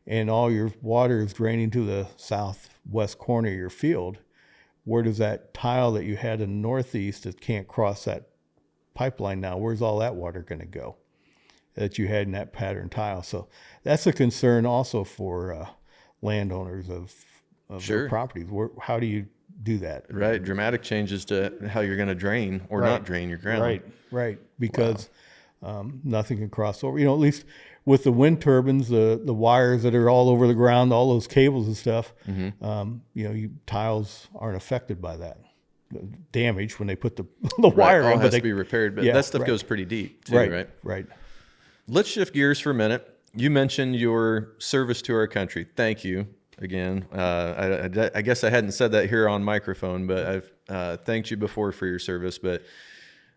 and all your water is draining to the southwest corner of your field, where does that tile that you had in the northeast that can't cross that pipeline now, where's all that water going to go that you had in that pattern tile? So that's a concern also for landowners of their properties. How do you do that? Right. Dramatic changes to how you're going to drain or not drain your ground. Right. Because nothing can cross over. At least with the wind turbines, the wires that are all over the ground, all those cables and stuff, tiles aren't affected by that damage when they put the wire in. All has to be repaired, but that stuff goes pretty deep too, right? Let's shift gears for a minute. You mentioned your service to our country. Thank you again. I guess I hadn't said that here on microphone, but I've thanked you before for your service. But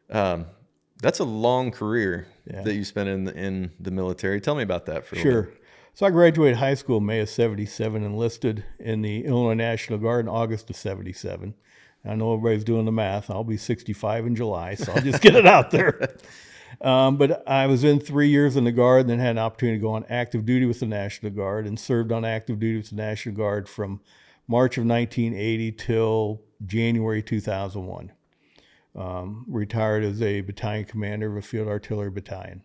that's a long career that you spent in the military. Tell me about that for a little bit. So I graduated high school in May of 77, enlisted in the Illinois National Guard in August of 77. I know everybody's doing the math. I'll be 65 in July, so I'll just get it out there. But I was in 3 years in the Guard, and then had an opportunity to go on active duty with the National Guard, and served on active duty with the National Guard from March of 1980 till January 2001. Retired as a battalion commander of a field artillery battalion.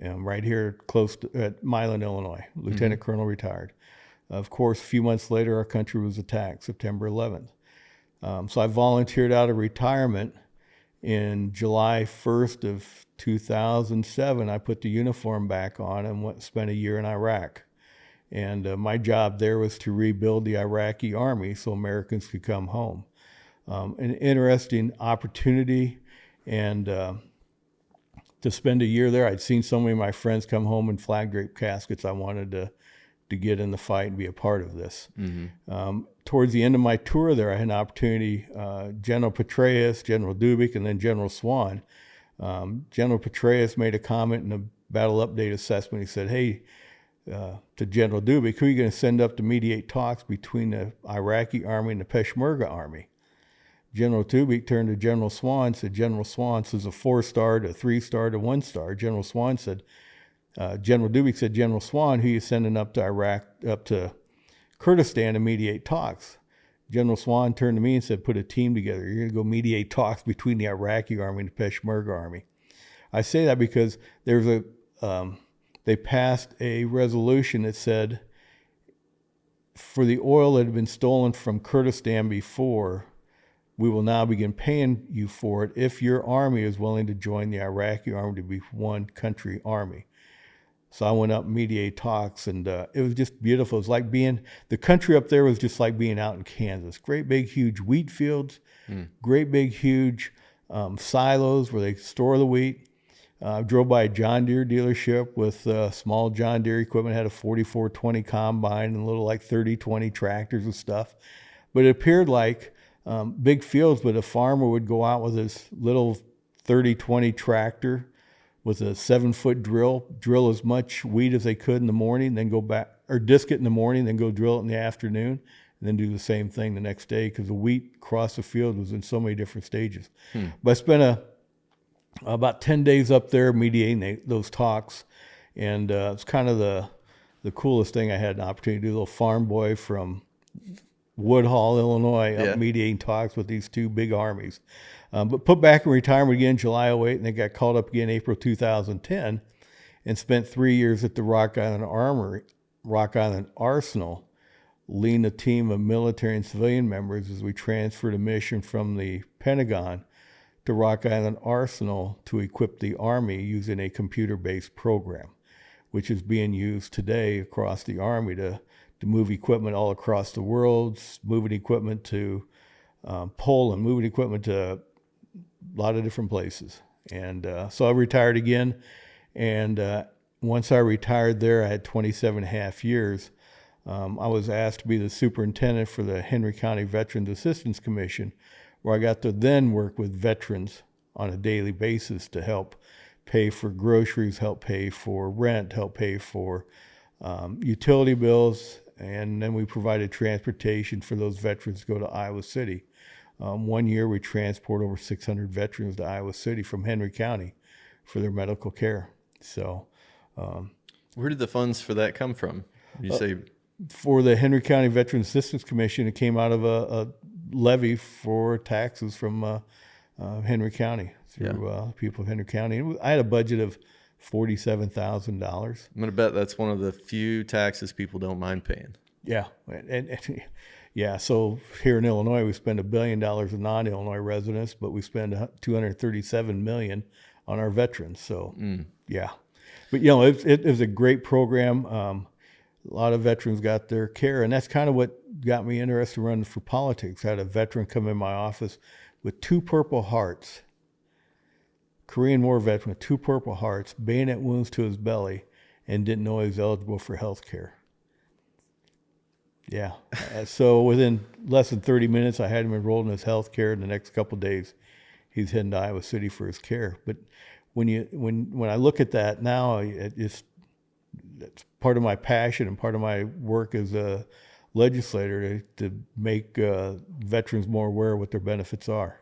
right here close to, at Milan, Illinois, Lieutenant Colonel retired. Of course, a few months later, our country was attacked, September 11th. So I volunteered out of retirement in July 1st of 2007. I put the uniform back on and spent a year in Iraq. And my job there was to rebuild the Iraqi army so Americans could come home. An interesting opportunity, and to spend a year there. I'd seen so many of my friends come home in flag draped caskets. I wanted to get in the fight and be a part of this. Towards the end of my tour there, I had an opportunity, General Petraeus, General Dubik, and then General Swan. General Petraeus made a comment in the battle update assessment. He said, hey, to General Dubik, who are you going to send up to mediate talks between the Iraqi army and the Peshmerga army? General Dubik turned to General Swan and said, General Swan, this is a 4-star to 3-star to 1-star. General Swan said, General Dubik said, General Swan, who are you sending up to Iraq, up to Kurdistan to mediate talks? General Swan turned to me and said, put a team together. You're going to go mediate talks between the Iraqi army and the Peshmerga army. I say that because there's they passed a resolution that said for the oil that had been stolen from Kurdistan before, we will now begin paying you for it if your army is willing to join the Iraqi army to be one country army. So I went up and mediated talks, and it was just beautiful. It was like the country up there was just like being out in Kansas. Great big, huge wheat fields, great big, huge silos where they store the wheat. I drove by a John Deere dealership with small John Deere equipment, had a 4420 combine and little like 3020 tractors and stuff. But it appeared like big fields, but a farmer would go out with his little 3020 tractor with a 7-foot drill as much wheat as they could in the morning, then go back, or disc it in the morning, then go drill it in the afternoon, and then do the same thing the next day because the wheat across the field was in so many different stages. But I spent about 10 days up there mediating those talks, and it's kind of the coolest thing. I had an opportunity to do. A little farm boy from Woodhall, Illinois, up mediating talks with these two big armies. But put back in retirement again July 2008, and then got called up again April 2010, and spent 3 years at the Rock Island Arsenal, leading a team of military and civilian members as we transferred a mission from the Pentagon to Rock Island Arsenal to equip the Army using a computer-based program, which is being used today across the Army to move equipment all across the world, moving equipment to Poland, moving equipment to a lot of different places. And so I retired again. And once I retired there, I had 27 and a half years. I was asked to be the superintendent for the Henry County Veterans Assistance Commission, where I got to then work with veterans on a daily basis to help pay for groceries, help pay for rent, help pay for utility bills, and then we provided transportation for those veterans to go to Iowa City. 1 year we transport over 600 veterans to Iowa City from Henry County for their medical care. So, where did the funds for that come from? You say for the Henry County Veterans Assistance Commission, it came out of a levy for taxes from Henry County through people of Henry County. And I had a budget of $47,000. I'm going to bet that's one of the few taxes people don't mind paying. Yeah. And yeah. So here in Illinois, we spend $1 billion in non-Illinois residents, but we spend $237 million on our veterans. So yeah, but it was a great program. A lot of veterans got their care, and that's kind of what got me interested in running for politics. I had a veteran come in my office with 2 Purple Hearts, Korean War veteran with 2 Purple Hearts, bayonet wounds to his belly, and didn't know he was eligible for health care. Yeah. So within less than 30 minutes, I had him enrolled in his health care. In the next couple of days, he's heading to Iowa City for his care. But when I look at that now, it's part of my passion and part of my work as a legislator to make veterans more aware of what their benefits are.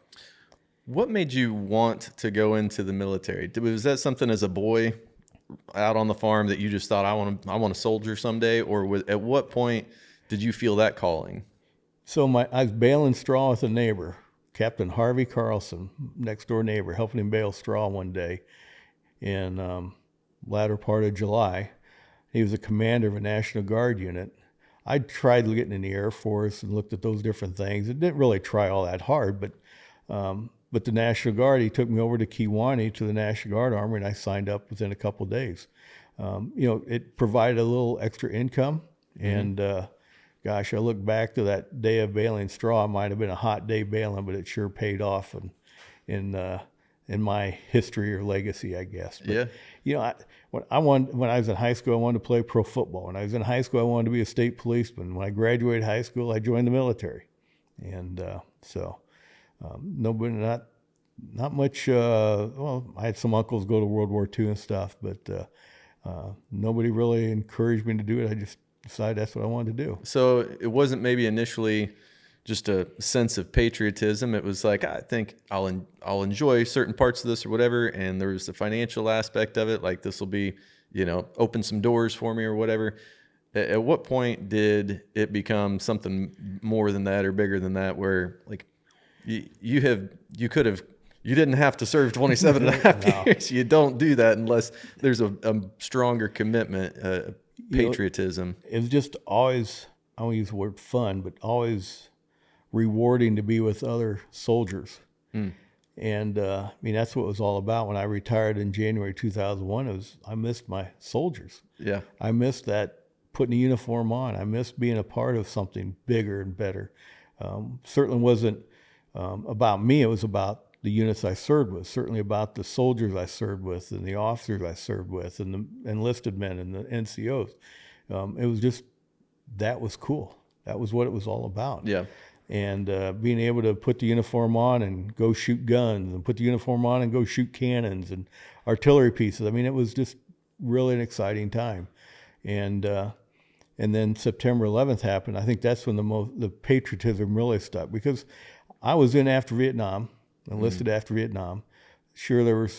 What made you want to go into the military? Was that something as a boy out on the farm that you just thought, I want to soldier someday? Or at what point did you feel that calling? So I was baling straw with a neighbor, Captain Harvey Carlson, next door neighbor, helping him bale straw one day. And latter part of July. He was a commander of a National Guard unit. I tried getting in the Air Force and looked at those different things. It didn't really try all that hard, but the National Guard, he took me over to Kewanee to the National Guard Armory, and I signed up within a couple of days. It provided a little extra income, and gosh, I look back to that day of baling straw. It might have been a hot day baling, but it sure paid off in my history or legacy, I guess. But, Yeah. when I was in high school, I wanted to play pro football. When I was in high school, I wanted to be a state policeman. When I graduated high school, I joined the military, and nobody, not much. Well, I had some uncles go to World War II and stuff, but nobody really encouraged me to do it. I just decided that's what I wanted to do. So it wasn't maybe initially just a sense of patriotism. It was like, I think I'll enjoy certain parts of this or whatever. And there was the financial aspect of it. Like, this will be, open some doors for me or whatever. At what point did it become something more than that or bigger than that, where like you didn't have to serve 27 and a half years. You don't do that unless there's a stronger commitment, patriotism. It was just always, I won't use the word fun, but always rewarding to be with other soldiers. And that's what it was all about. When I retired in January 2001, I missed my soldiers. Yeah. I missed that, putting a uniform on. I missed being a part of something bigger and better. Certainly wasn't about me. It was about the units I served with, certainly about the soldiers I served with and the officers I served with and the enlisted men and the NCOs. It was just, that was cool. That was what it was all about. Yeah. And being able to put the uniform on and go shoot guns, and put the uniform on and go shoot cannons and artillery pieces. I mean, it was just really an exciting time. And then September 11th happened. I think that's when the patriotism really stuck, because I was in after Vietnam, enlisted after Vietnam. Sure, there were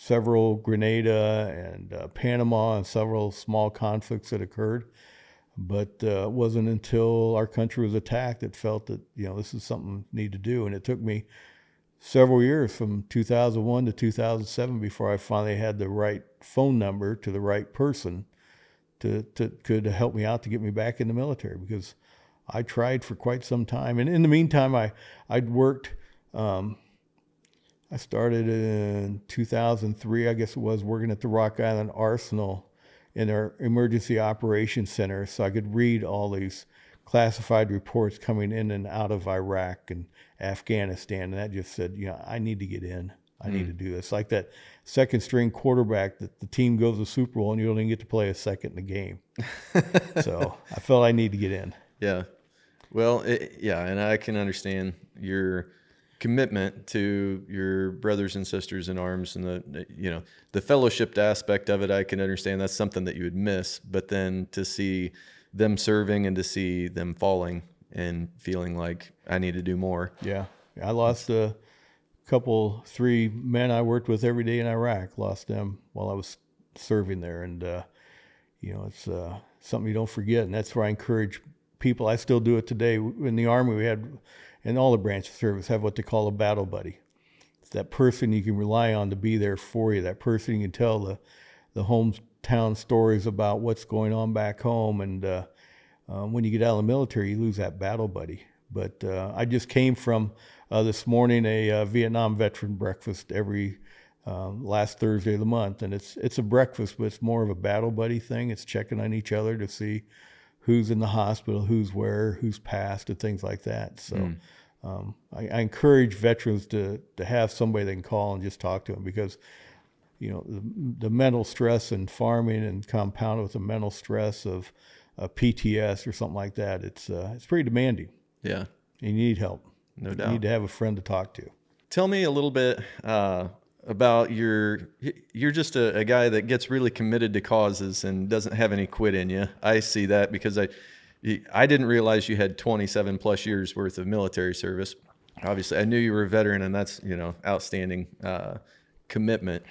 several Grenada and Panama and several small conflicts that occurred. But it wasn't until our country was attacked that felt that, this is something we need to do. And it took me several years, from 2001 to 2007, before I finally had the right phone number to the right person to could help me out to get me back in the military, because I tried for quite some time. And in the meantime, I'd worked, I started in 2003, I guess it was, working at the Rock Island Arsenal in our emergency operations center, so I could read all these classified reports coming in and out of Iraq and Afghanistan. And that just said, I need to get in. I need to do this. Like that second string quarterback that the team goes to Super Bowl and you don't even get to play a second in the game. So I felt I need to get in. Yeah. Well, and I can understand your commitment to your brothers and sisters in arms, and the fellowshipped aspect of it. I can understand that's something that you would miss, but then to see them serving and to see them falling and feeling like I need to do more. Yeah. I lost three men I worked with every day in Iraq, lost them while I was serving there. And, it's something you don't forget. And that's where I encourage people. I still do it today. In the Army, we had, and all the branches of service have what they call a battle buddy. It's that person you can rely on to be there for you. That person you can tell the hometown stories about what's going on back home. And when you get out of the military, you lose that battle buddy. But I just came from this morning a Vietnam veteran breakfast every last Thursday of the month, and it's a breakfast, but it's more of a battle buddy thing. It's checking on each other to see who's in the hospital, who's where, who's passed, and things like that. So I encourage veterans to have somebody they can call and just talk to them, because the mental stress in farming and compounded with the mental stress of PTS or something like that, it's pretty demanding. Yeah. You need help. No doubt. You need to have a friend to talk to. Tell me a little bit about you're just a guy that gets really committed to causes and doesn't have any quit in you. I see that because I didn't realize you had 27 plus years worth of military service. Obviously, I knew you were a veteran, and that's, outstanding commitment.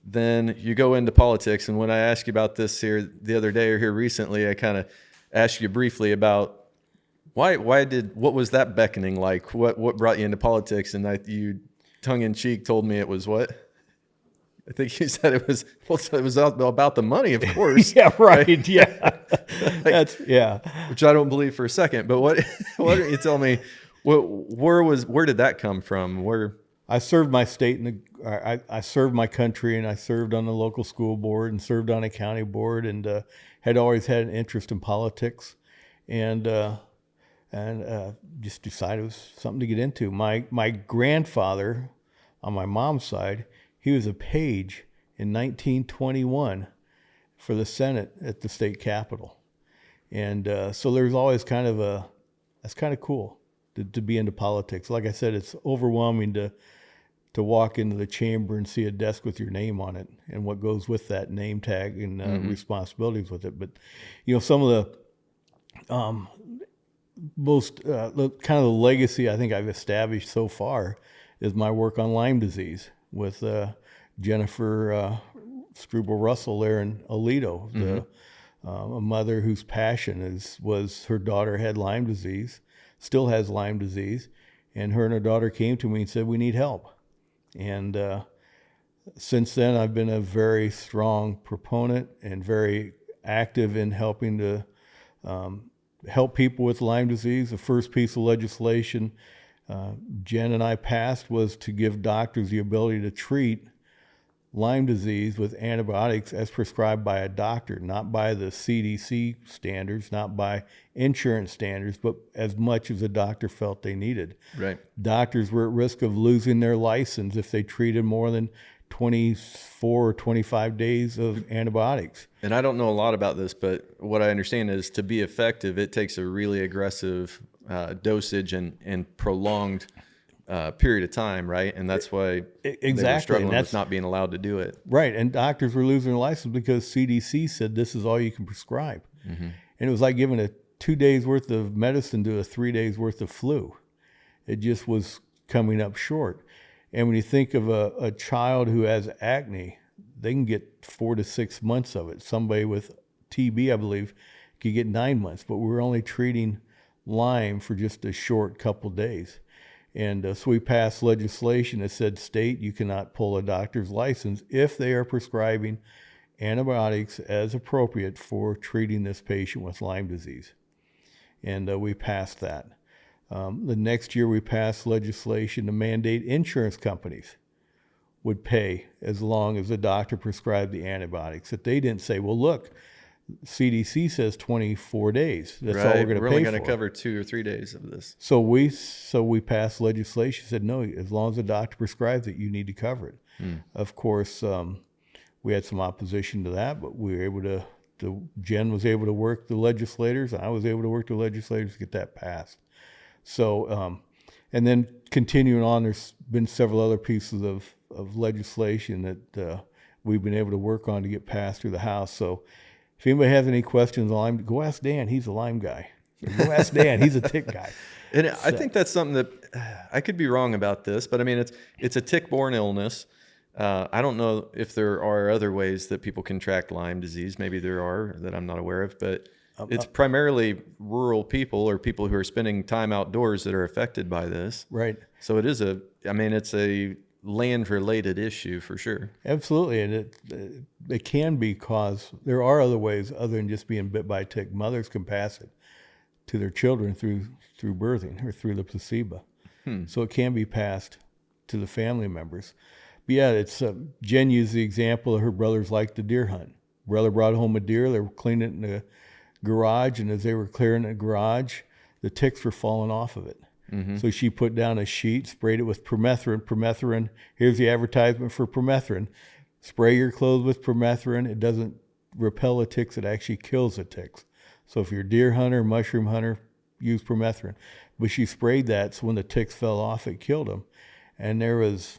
Then you go into politics, and when I asked you about this here the other day or here recently, I kind of asked you briefly about what was that beckoning like? What brought you into politics? And you tongue in cheek told me it was what? I think you said it was about the money, of course. Yeah, right. Yeah, that's Which I don't believe for a second. But what you tell me? Where did that come from? Where I served my state I served my country, and I served on the local school board and served on a county board, and had always had an interest in politics, and just decided it was something to get into. My grandfather, on my mom's side, he was a page in 1921 for the Senate at the state capitol. And so there's always that's kind of cool to be into politics. Like I said, it's overwhelming to walk into the chamber and see a desk with your name on it and what goes with that name tag and responsibilities with it. But, some of the most kind of the legacy I think I've established so far is my work on Lyme disease with Jennifer Struble Russell there in Aledo, a mother whose passion was her daughter had Lyme disease, still has Lyme disease, and her daughter came to me and said, we need help. And since then, I've been a very strong proponent and very active in helping to help people with Lyme disease. The first piece of legislation Jen and I passed was to give doctors the ability to treat Lyme disease with antibiotics as prescribed by a doctor, not by the CDC standards, not by insurance standards, but as much as the doctor felt they needed. Right. Doctors were at risk of losing their license if they treated more than 24 or 25 days of antibiotics. And I don't know a lot about this, but what I understand is to be effective, it takes a really aggressive dosage and prolonged period of time, right? And that's why they were struggling with not being allowed to do it. Right, and doctors were losing their license because CDC said this is all you can prescribe. And it was like giving a 2 days worth of medicine to a 3 days worth of flu. It just was coming up short. And when you think of a child who has acne, they can get 4 to 6 months of it. Somebody with TB, I believe, could get 9 months, but we're only treating Lyme for just a short couple days. And so we passed legislation that said, state, you cannot pull a doctor's license if they are prescribing antibiotics as appropriate for treating this patient with Lyme disease. And we passed that. The next year we passed legislation to mandate insurance companies would pay as long as the doctor prescribed the antibiotics. That they didn't say, well, look, CDC says 24 days. That's all we're going to pay for. We're only going to cover 2 or 3 days of this. So we passed legislation that said, no, as long as the doctor prescribes it, you need to cover it. Of course, we had some opposition to that, but we were able to Jen was able to work the legislators, and I was able to work the legislators to get that passed. So, and then continuing on, there's been several other pieces of legislation that we've been able to work on to get passed through the House. So if anybody has any questions on Lyme, go ask Dan. He's a Lyme guy. Go ask Dan. He's a tick guy. And I think that's something that I could be wrong about this, but I mean, it's a tick-borne illness. I don't know if there are other ways that people contract Lyme disease. Maybe there are that I'm not aware of, but it's primarily rural people or people who are spending time outdoors that are affected by this. Right. So it's a land-related issue for sure. Absolutely, and it can be caused. There are other ways other than just being bit by a tick. Mothers can pass it to their children through birthing or through the placenta. So it can be passed to the family members. But yeah, it's Jen used the example of her brothers liked to deer hunt. Brother brought home a deer. They were cleaning it in the garage, and as they were clearing the garage, the ticks were falling off of it. So she put down a sheet, sprayed it with permethrin. Permethrin, here's the advertisement for permethrin. Spray your clothes with permethrin. It doesn't repel the ticks, it actually kills the ticks. So if you're a deer hunter, mushroom hunter, use permethrin. But she sprayed that, so when the ticks fell off, it killed them. And there was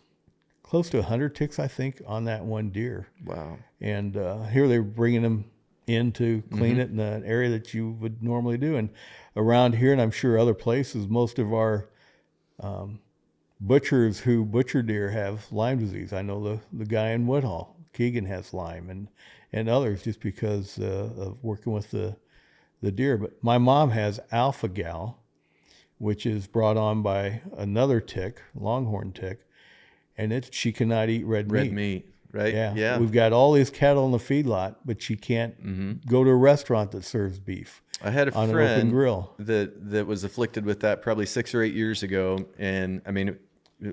close to 100 ticks, I think, on that one deer. Wow. And here they were bringing them in to clean it in an area that you would normally do. And around here, and I'm sure other places, most of our butchers who butcher deer have Lyme disease. I know the guy in Woodhull, Keegan, has Lyme, and others just because of working with the deer. But my mom has alpha-gal, which is brought on by another tick, longhorn tick, and she cannot eat red meat. right? Yeah. We've got all these cattle in the feedlot, but she can't go to a restaurant that serves beef I had a on an open friend grill. that was afflicted with that probably 6 or 8 years ago, and I mean,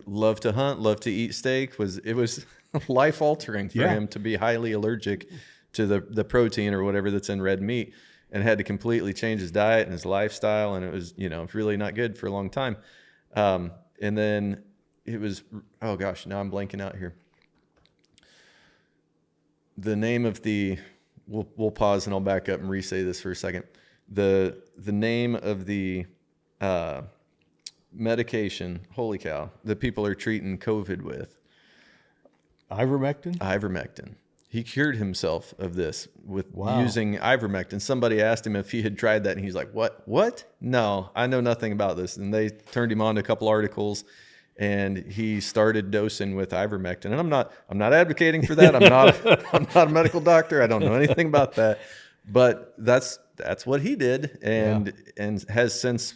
loved to hunt, loved to eat steak. It was life altering for him to be highly allergic to the protein or whatever that's in red meat, and had to completely change his diet and his lifestyle, and it was really not good for a long time. And then it was, oh gosh, now I'm blanking out here. The name of we'll pause and I'll back up and re-say this for a second. The name of the medication, holy cow, that people are treating COVID with. Ivermectin. He cured himself of this with using ivermectin. Somebody asked him if he had tried that, and he's like, what? No, I know nothing about this. And they turned him on to a couple articles, and he started dosing with ivermectin. And I'm not advocating for that. I'm not a medical doctor. I don't know anything about that. But that's what he did, and has since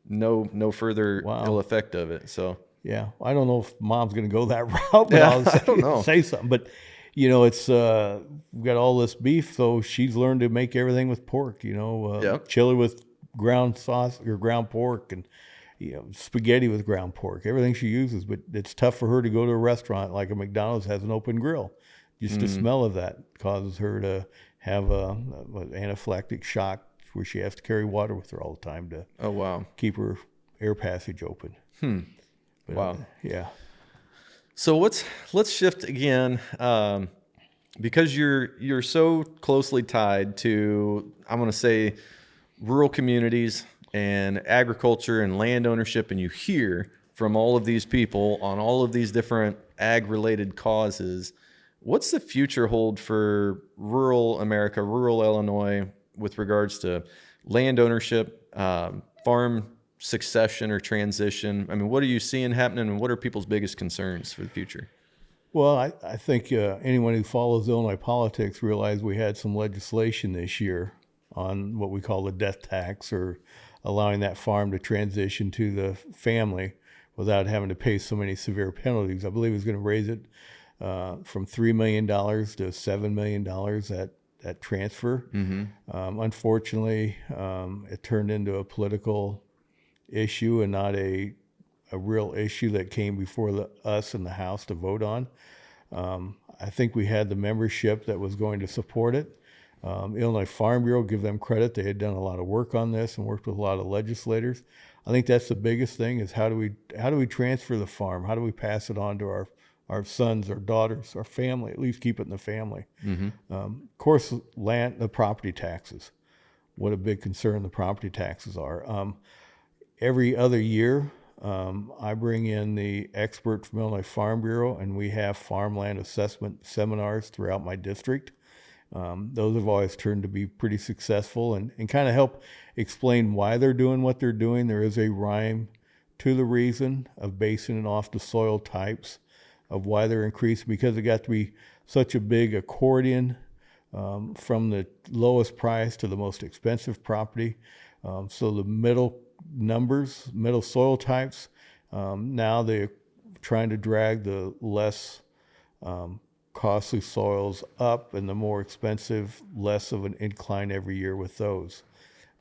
no further ill effect of it. So yeah, I don't know if Mom's going to go that route, but I don't know. Say something. But it's we've got all this beef, so she's learned to make everything with pork. Chili with ground sauce or ground pork, and spaghetti with ground pork. Everything she uses, but it's tough for her to go to a restaurant like a McDonald's has an open grill. Just the smell of that causes her to have an anaphylactic shock, where she has to carry water with her all the time to keep her air passage open. But, wow. Yeah. So let's shift again, because you're so closely tied to, I want to say, rural communities and agriculture and land ownership, and you hear from all of these people on all of these different ag-related causes. What's the future hold for rural America, rural Illinois, with regards to land ownership, farm succession or transition? I mean, what are you seeing happening, and what are people's biggest concerns for the future? Well, I think anyone who follows Illinois politics realized we had some legislation this year on what we call the death tax, or allowing that farm to transition to the family without having to pay so many severe penalties. I believe it was going to raise it from $3 million to $7 million that transfer. Unfortunately, it turned into a political issue and not a real issue that came before us in the House to vote on. I think we had the membership that was going to support it. Illinois Farm Bureau, give them credit. They had done a lot of work on this and worked with a lot of legislators. I think that's the biggest thing, is how do we transfer the farm? How do we pass it on to our sons, our daughters, our family, at least keep it in the family? Of course, the property taxes. What a big concern the property taxes are. Every other year, I bring in the expert from Illinois Farm Bureau, and we have farmland assessment seminars throughout my district. Those have always turned to be pretty successful, and kind of help explain why they're doing what they're doing. There is a rhyme to the reason of basing it off the soil types of why they're increasing, because it got to be such a big accordion from the lowest price to the most expensive property. So the middle soil types, now they're trying to drag the less costly soils up, and the more expensive, less of an incline every year with those.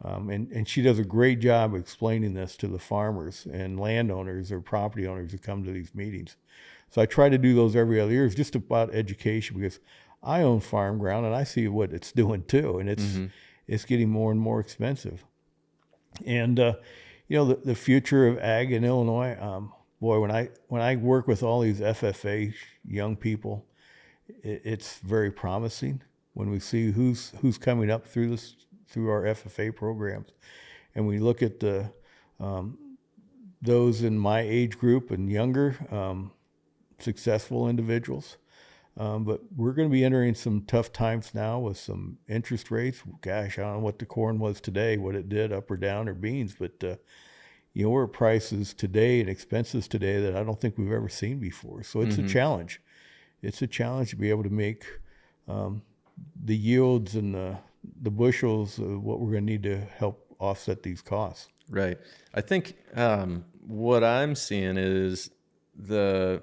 And she does a great job explaining this to the farmers and landowners or property owners who come to these meetings. So I try to do those every other year. It's just about education, because I own farm ground and I see what it's doing too, and it's getting more and more expensive. And the future of ag in Illinois, boy, when I work with all these FFA young people, it's very promising when we see who's coming up through our FFA programs, and we look at those in my age group and younger, successful individuals. But we're going to be entering some tough times now with some interest rates. Gosh, I don't know what the corn was today, what it did up or down, or beans, but we're at prices today and expenses today that I don't think we've ever seen before. So it's a challenge. It's a challenge to be able to make the yields and the bushels of what we're going to need to help offset these costs. Right. I think what I'm seeing is a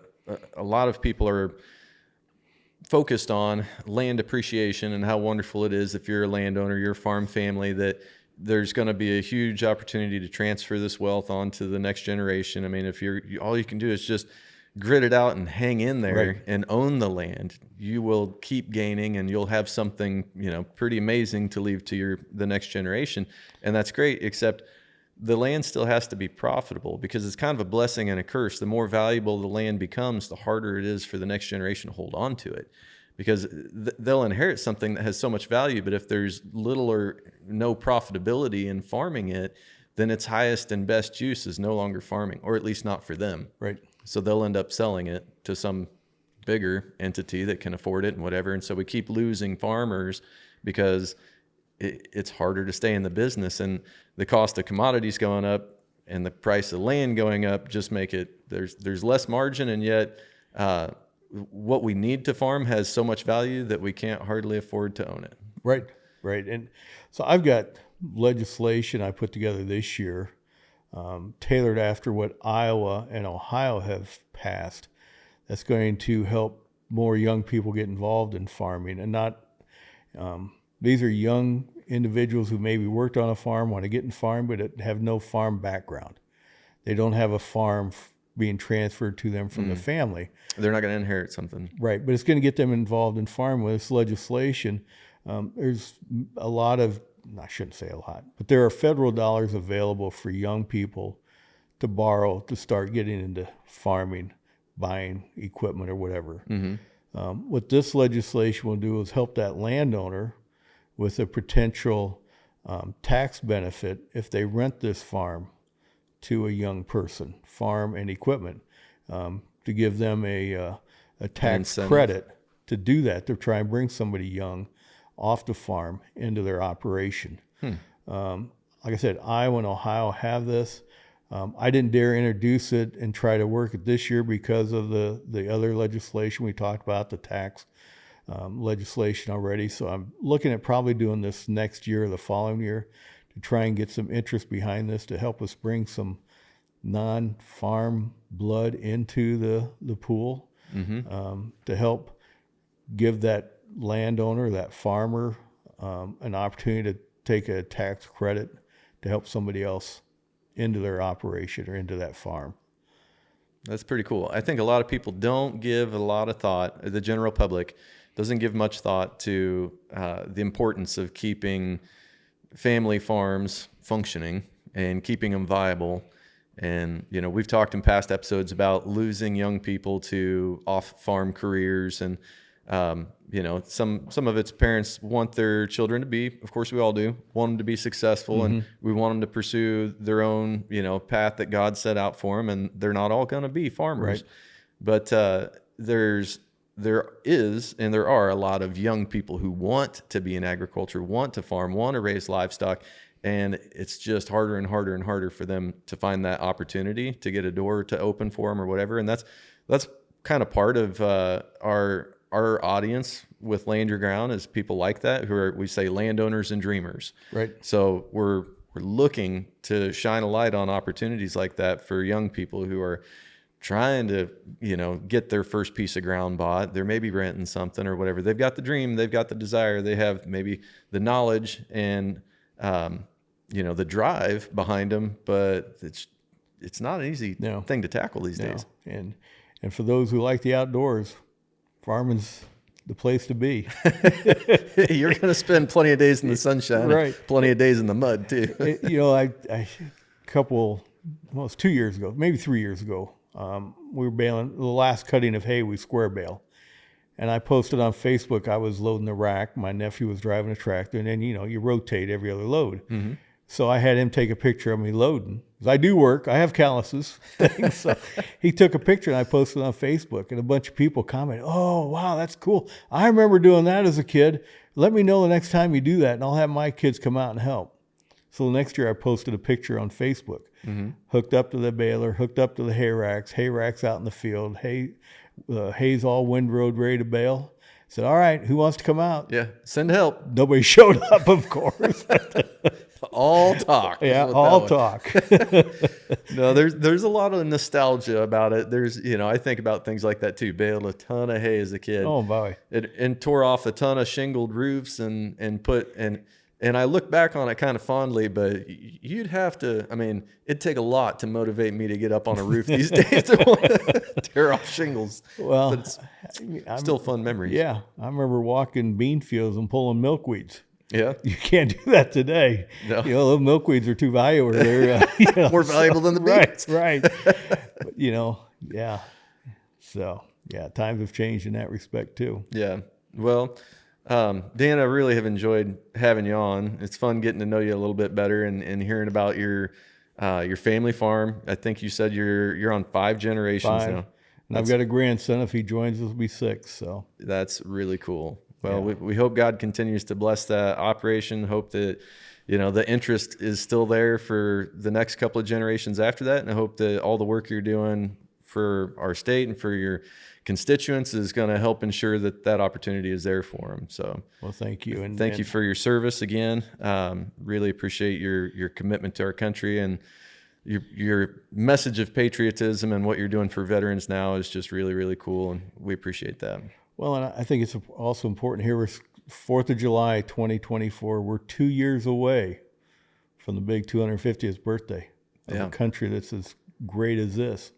lot of people are focused on land appreciation and how wonderful it is if you're a landowner, you're a farm family, that there's going to be a huge opportunity to transfer this wealth on to the next generation. I mean, if all you can do is just grit it out and hang in there Right. and own the land, you will keep gaining and you'll have something, pretty amazing to leave to the next generation. And that's great, except the land still has to be profitable, because it's kind of a blessing and a curse. The more valuable the land becomes, the harder it is for the next generation to hold on to it, because they'll inherit something that has so much value. But if there's little or no profitability in farming it, then its highest and best use is no longer farming, or at least not for them. Right. So they'll end up selling it to some bigger entity that can afford it and whatever. And so we keep losing farmers because it's harder to stay in the business, and the cost of commodities going up and the price of land going up just make it, there's less margin, and yet what we need to farm has so much value that we can't hardly afford to own it. Right. Right. And so I've got legislation I put together this year, tailored after what Iowa and Ohio have passed, that's going to help more young people get involved in farming. And not these are young individuals who maybe worked on a farm, want to get in farm, but have no farm background. They don't have a farm being transferred to them from the family. They're not going to inherit something. Right, but it's going to get them involved in farming with this legislation. There's a lot of, I shouldn't say a lot, but there are federal dollars available for young people to borrow to start getting into farming, buying equipment or whatever. What this legislation will do is help that landowner with a potential tax benefit if they rent this farm to a young person, farm and equipment, to give them a tax credit to do that, to try and bring somebody young off the farm into their operation. Like I said, Iowa and Ohio have this. I didn't dare introduce it and try to work it this year because of the other legislation we talked about, the tax legislation already. So I'm looking at probably doing this next year or the following year to try and get some interest behind this to help us bring some non-farm blood into the pool, to help give that landowner, that farmer, an opportunity to take a tax credit to help somebody else into their operation or into that farm. That's pretty cool. I think a lot of people don't give a lot of thought, the general public doesn't give much thought to the importance of keeping family farms functioning and keeping them viable. And, we've talked in past episodes about losing young people to off-farm careers. And, some of its parents want their children to be, of course we all do, want them to be successful. And we want them to pursue their own, path that God set out for them. And they're not all going to be farmers. Right. But there are a lot of young people who want to be in agriculture, want to farm, want to raise livestock. And it's just harder and harder and harder for them to find that opportunity to get a door to open for them or whatever. And that's kind of part of our audience with Land Your Ground, is people like that who are, we say, landowners and dreamers. Right. So we're looking to shine a light on opportunities like that for young people who are trying to, get their first piece of ground bought. They're maybe renting something or whatever. They've got the dream, they've got the desire, they have maybe the knowledge and the drive behind them, but it's not an easy thing to tackle these days. And for those who like the outdoors, farming's the place to be. You're going to spend plenty of days in the sunshine, right? Plenty of days in the mud too. It's 2 years ago, maybe 3 years ago, we were baling the last cutting of hay. We square bale, and I posted on Facebook. I was loading the rack. My nephew was driving a tractor, and then you rotate every other load. So I had him take a picture of me loading. 'Cause I do work. I have calluses. So he took a picture, and I posted it on Facebook. And a bunch of people commented, "Oh, wow, that's cool. I remember doing that as a kid. Let me know the next time you do that, and I'll have my kids come out and help." So the next year, I posted a picture on Facebook, hooked up to the baler, hooked up to the hay racks out in the field, hay's all windrowed, ready to bale. Said, "All right, who wants to come out?" Yeah, send help. Nobody showed up, of course. all talk. Yeah, Let's put it all that way. talk. No, there's a lot of nostalgia about it. I think about things like that too. Baled a ton of hay as a kid. Oh boy. And tore off a ton of shingled roofs and I look back on it kind of fondly, but you'd have to, I mean, it'd take a lot to motivate me to get up on a roof these days to want to tear off shingles. Well, But it's still fun memories. yeah, I remember walking bean fields and pulling milkweeds. Yeah. You can't do that today. No. Those milkweeds are too valuable. They're More valuable than the beans. Right. But, yeah. So, yeah, times have changed in that respect too. Yeah. Well, Dan, I really have enjoyed having you on. It's fun getting to know you a little bit better and hearing about your family farm. I think you said you're on 5 generations 5. now. And I've got a grandson. If he joins us, will be 6. So That's really cool. Well, Yeah. we hope God continues to bless that operation. Hope that, the interest is still there for the next couple of generations after that. And I hope that all the work you're doing for our state and for your constituents is going to help ensure that opportunity is there for them. So, well, thank you. And thank you for your service again. Really appreciate your commitment to our country, and your message of patriotism and what you're doing for veterans now is just really, really cool. And we appreciate that. Well, and I think it's also important here. We're 4th of July, 2024. We're 2 years away from the big 250th birthday of a country that's as great as this.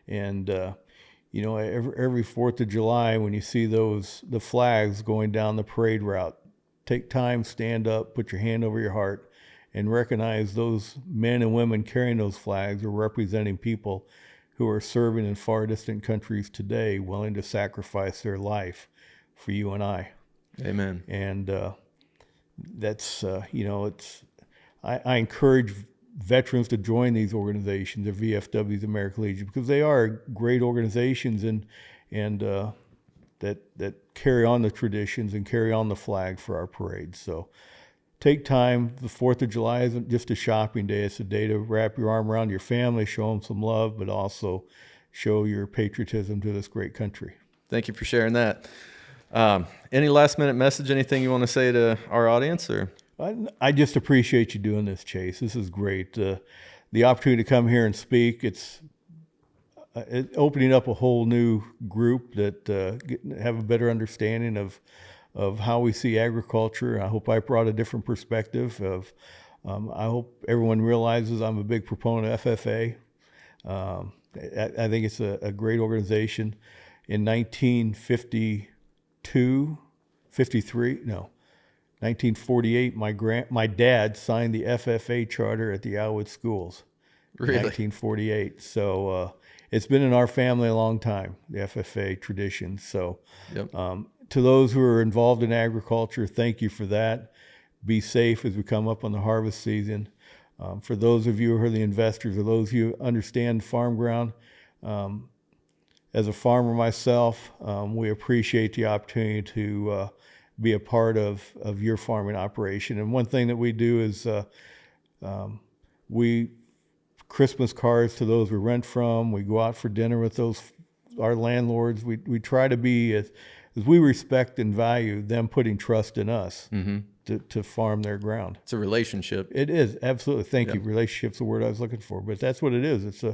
And, every 4th of July, when you see the flags going down the parade route, take time, stand up, put your hand over your heart, and recognize those men and women carrying those flags are representing people who are serving in far distant countries today, willing to sacrifice their life for you and I. Amen. And that's, I encourage veterans to join these organizations, the VFWs, American Legion, because they are great organizations and that carry on the traditions and carry on the flag for our parades. So take time. The 4th of July isn't just a shopping day. It's a day to wrap your arm around your family, show them some love, but also show your patriotism to this great country. Thank you for sharing that. Any last minute message, anything you want to say to our audience? Or I just appreciate you doing this, Chase. This is great. The opportunity to come here and speak, it's opening up a whole new group that have a better understanding of how we see agriculture. I hope I brought a different perspective of, I hope everyone realizes I'm a big proponent of FFA. I think it's a great organization. In 1948, my dad signed the FFA charter at the Iowa schools. Really? 1948. So it's been in our family a long time, the FFA tradition. So Yep. To those who are involved in agriculture, thank you for that. Be safe as we come up on the harvest season. For those of you who are the investors, or those of you who understand farm ground, as a farmer myself, we appreciate the opportunity to be a part of your farming operation. And one thing that we do is we Christmas cards to those we rent from. We go out for dinner with our landlords. We try to be as we respect and value them putting trust in us to farm their ground. It's a relationship. It is, absolutely. Thank you. Relationship's the word I was looking for, but that's what it is. It's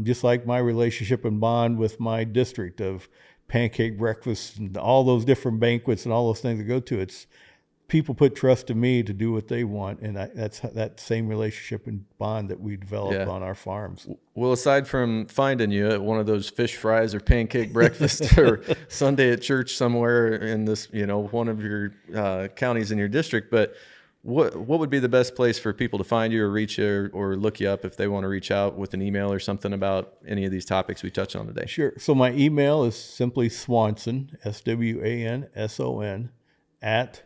just like my relationship and bond with my district of pancake breakfasts and all those different banquets and all those things to go to. It's people put trust in me to do what they want, and that's that same relationship and bond that we develop on our farms. Well, aside from finding you at one of those fish fries or pancake breakfast or Sunday at church somewhere in this, one of your counties in your district, but what would be the best place for people to find you or reach you or look you up if they want to reach out with an email or something about any of these topics we touched on today? Sure. So my email is simply Swanson, SWANSON, at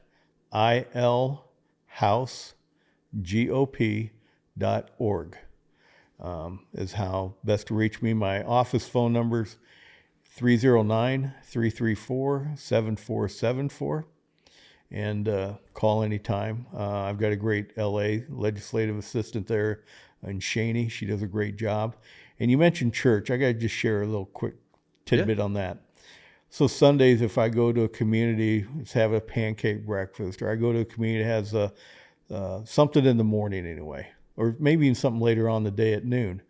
ilhousegop.org is how best to reach me. My office phone number's 309-334-7474, and call anytime. I've got a great LA legislative assistant there in Shaney. She does a great job. And you mentioned church. I got to just share a little quick tidbit on that. So Sundays, if I go to a community, let's have a pancake breakfast, or I go to a community that has something in the morning anyway, or maybe even something later on the day at noon.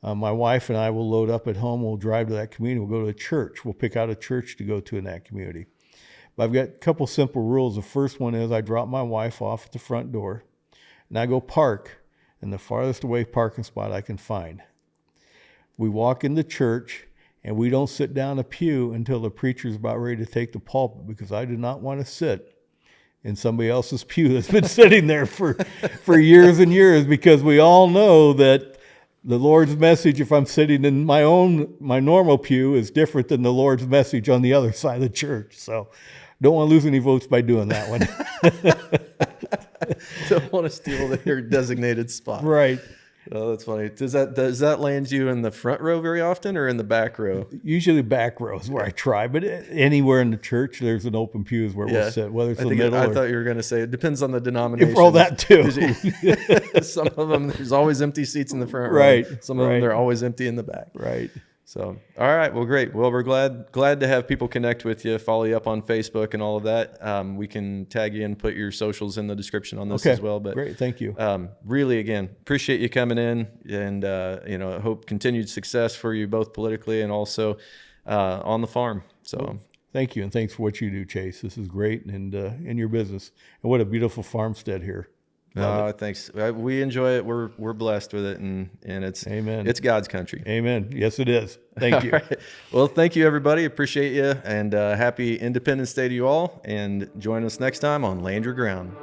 My wife and I will load up at home. We'll drive to that community. We'll go to a church. We'll pick out a church to go to in that community. But I've got a couple simple rules. The first one is I drop my wife off at the front door, and I go park in the farthest away parking spot I can find. We walk in the church, and we don't sit down a pew until the preacher's about ready to take the pulpit, because I do not want to sit in somebody else's pew that's been sitting there for years and years, because we all know that the Lord's message, if I'm sitting in my normal pew, is different than the Lord's message on the other side of the church. So don't want to lose any votes by doing that one. Don't want to steal your designated spot. Right. Oh, that's funny. Does that land you in the front row very often, or in the back row? Usually back row is where I try, but anywhere in the church there's an open pew is where we'll sit, whether it's the middle I or... thought you were going to say it depends on the denomination. Well, that too. Some of them, there's always empty seats in the front row. Right. Some of them, they're always empty in the back. Right. So, all right. Well, great. Well, we're glad to have people connect with you, follow you up on Facebook and all of that. We can tag you and put your socials in the description on this as well. But great. Thank you. Really, again, appreciate you coming in, and I hope continued success for you both politically and also on the farm. So, well, thank you, and thanks for what you do, Chase. This is great, and in your business, and what a beautiful farmstead here. Thanks. We enjoy it. We're blessed with it, and it's Amen. It's God's country. Amen. Yes, it is. Thank you. Right. Well, thank you, everybody. Appreciate you, and happy Independence Day to you all. And join us next time on Land Your Ground.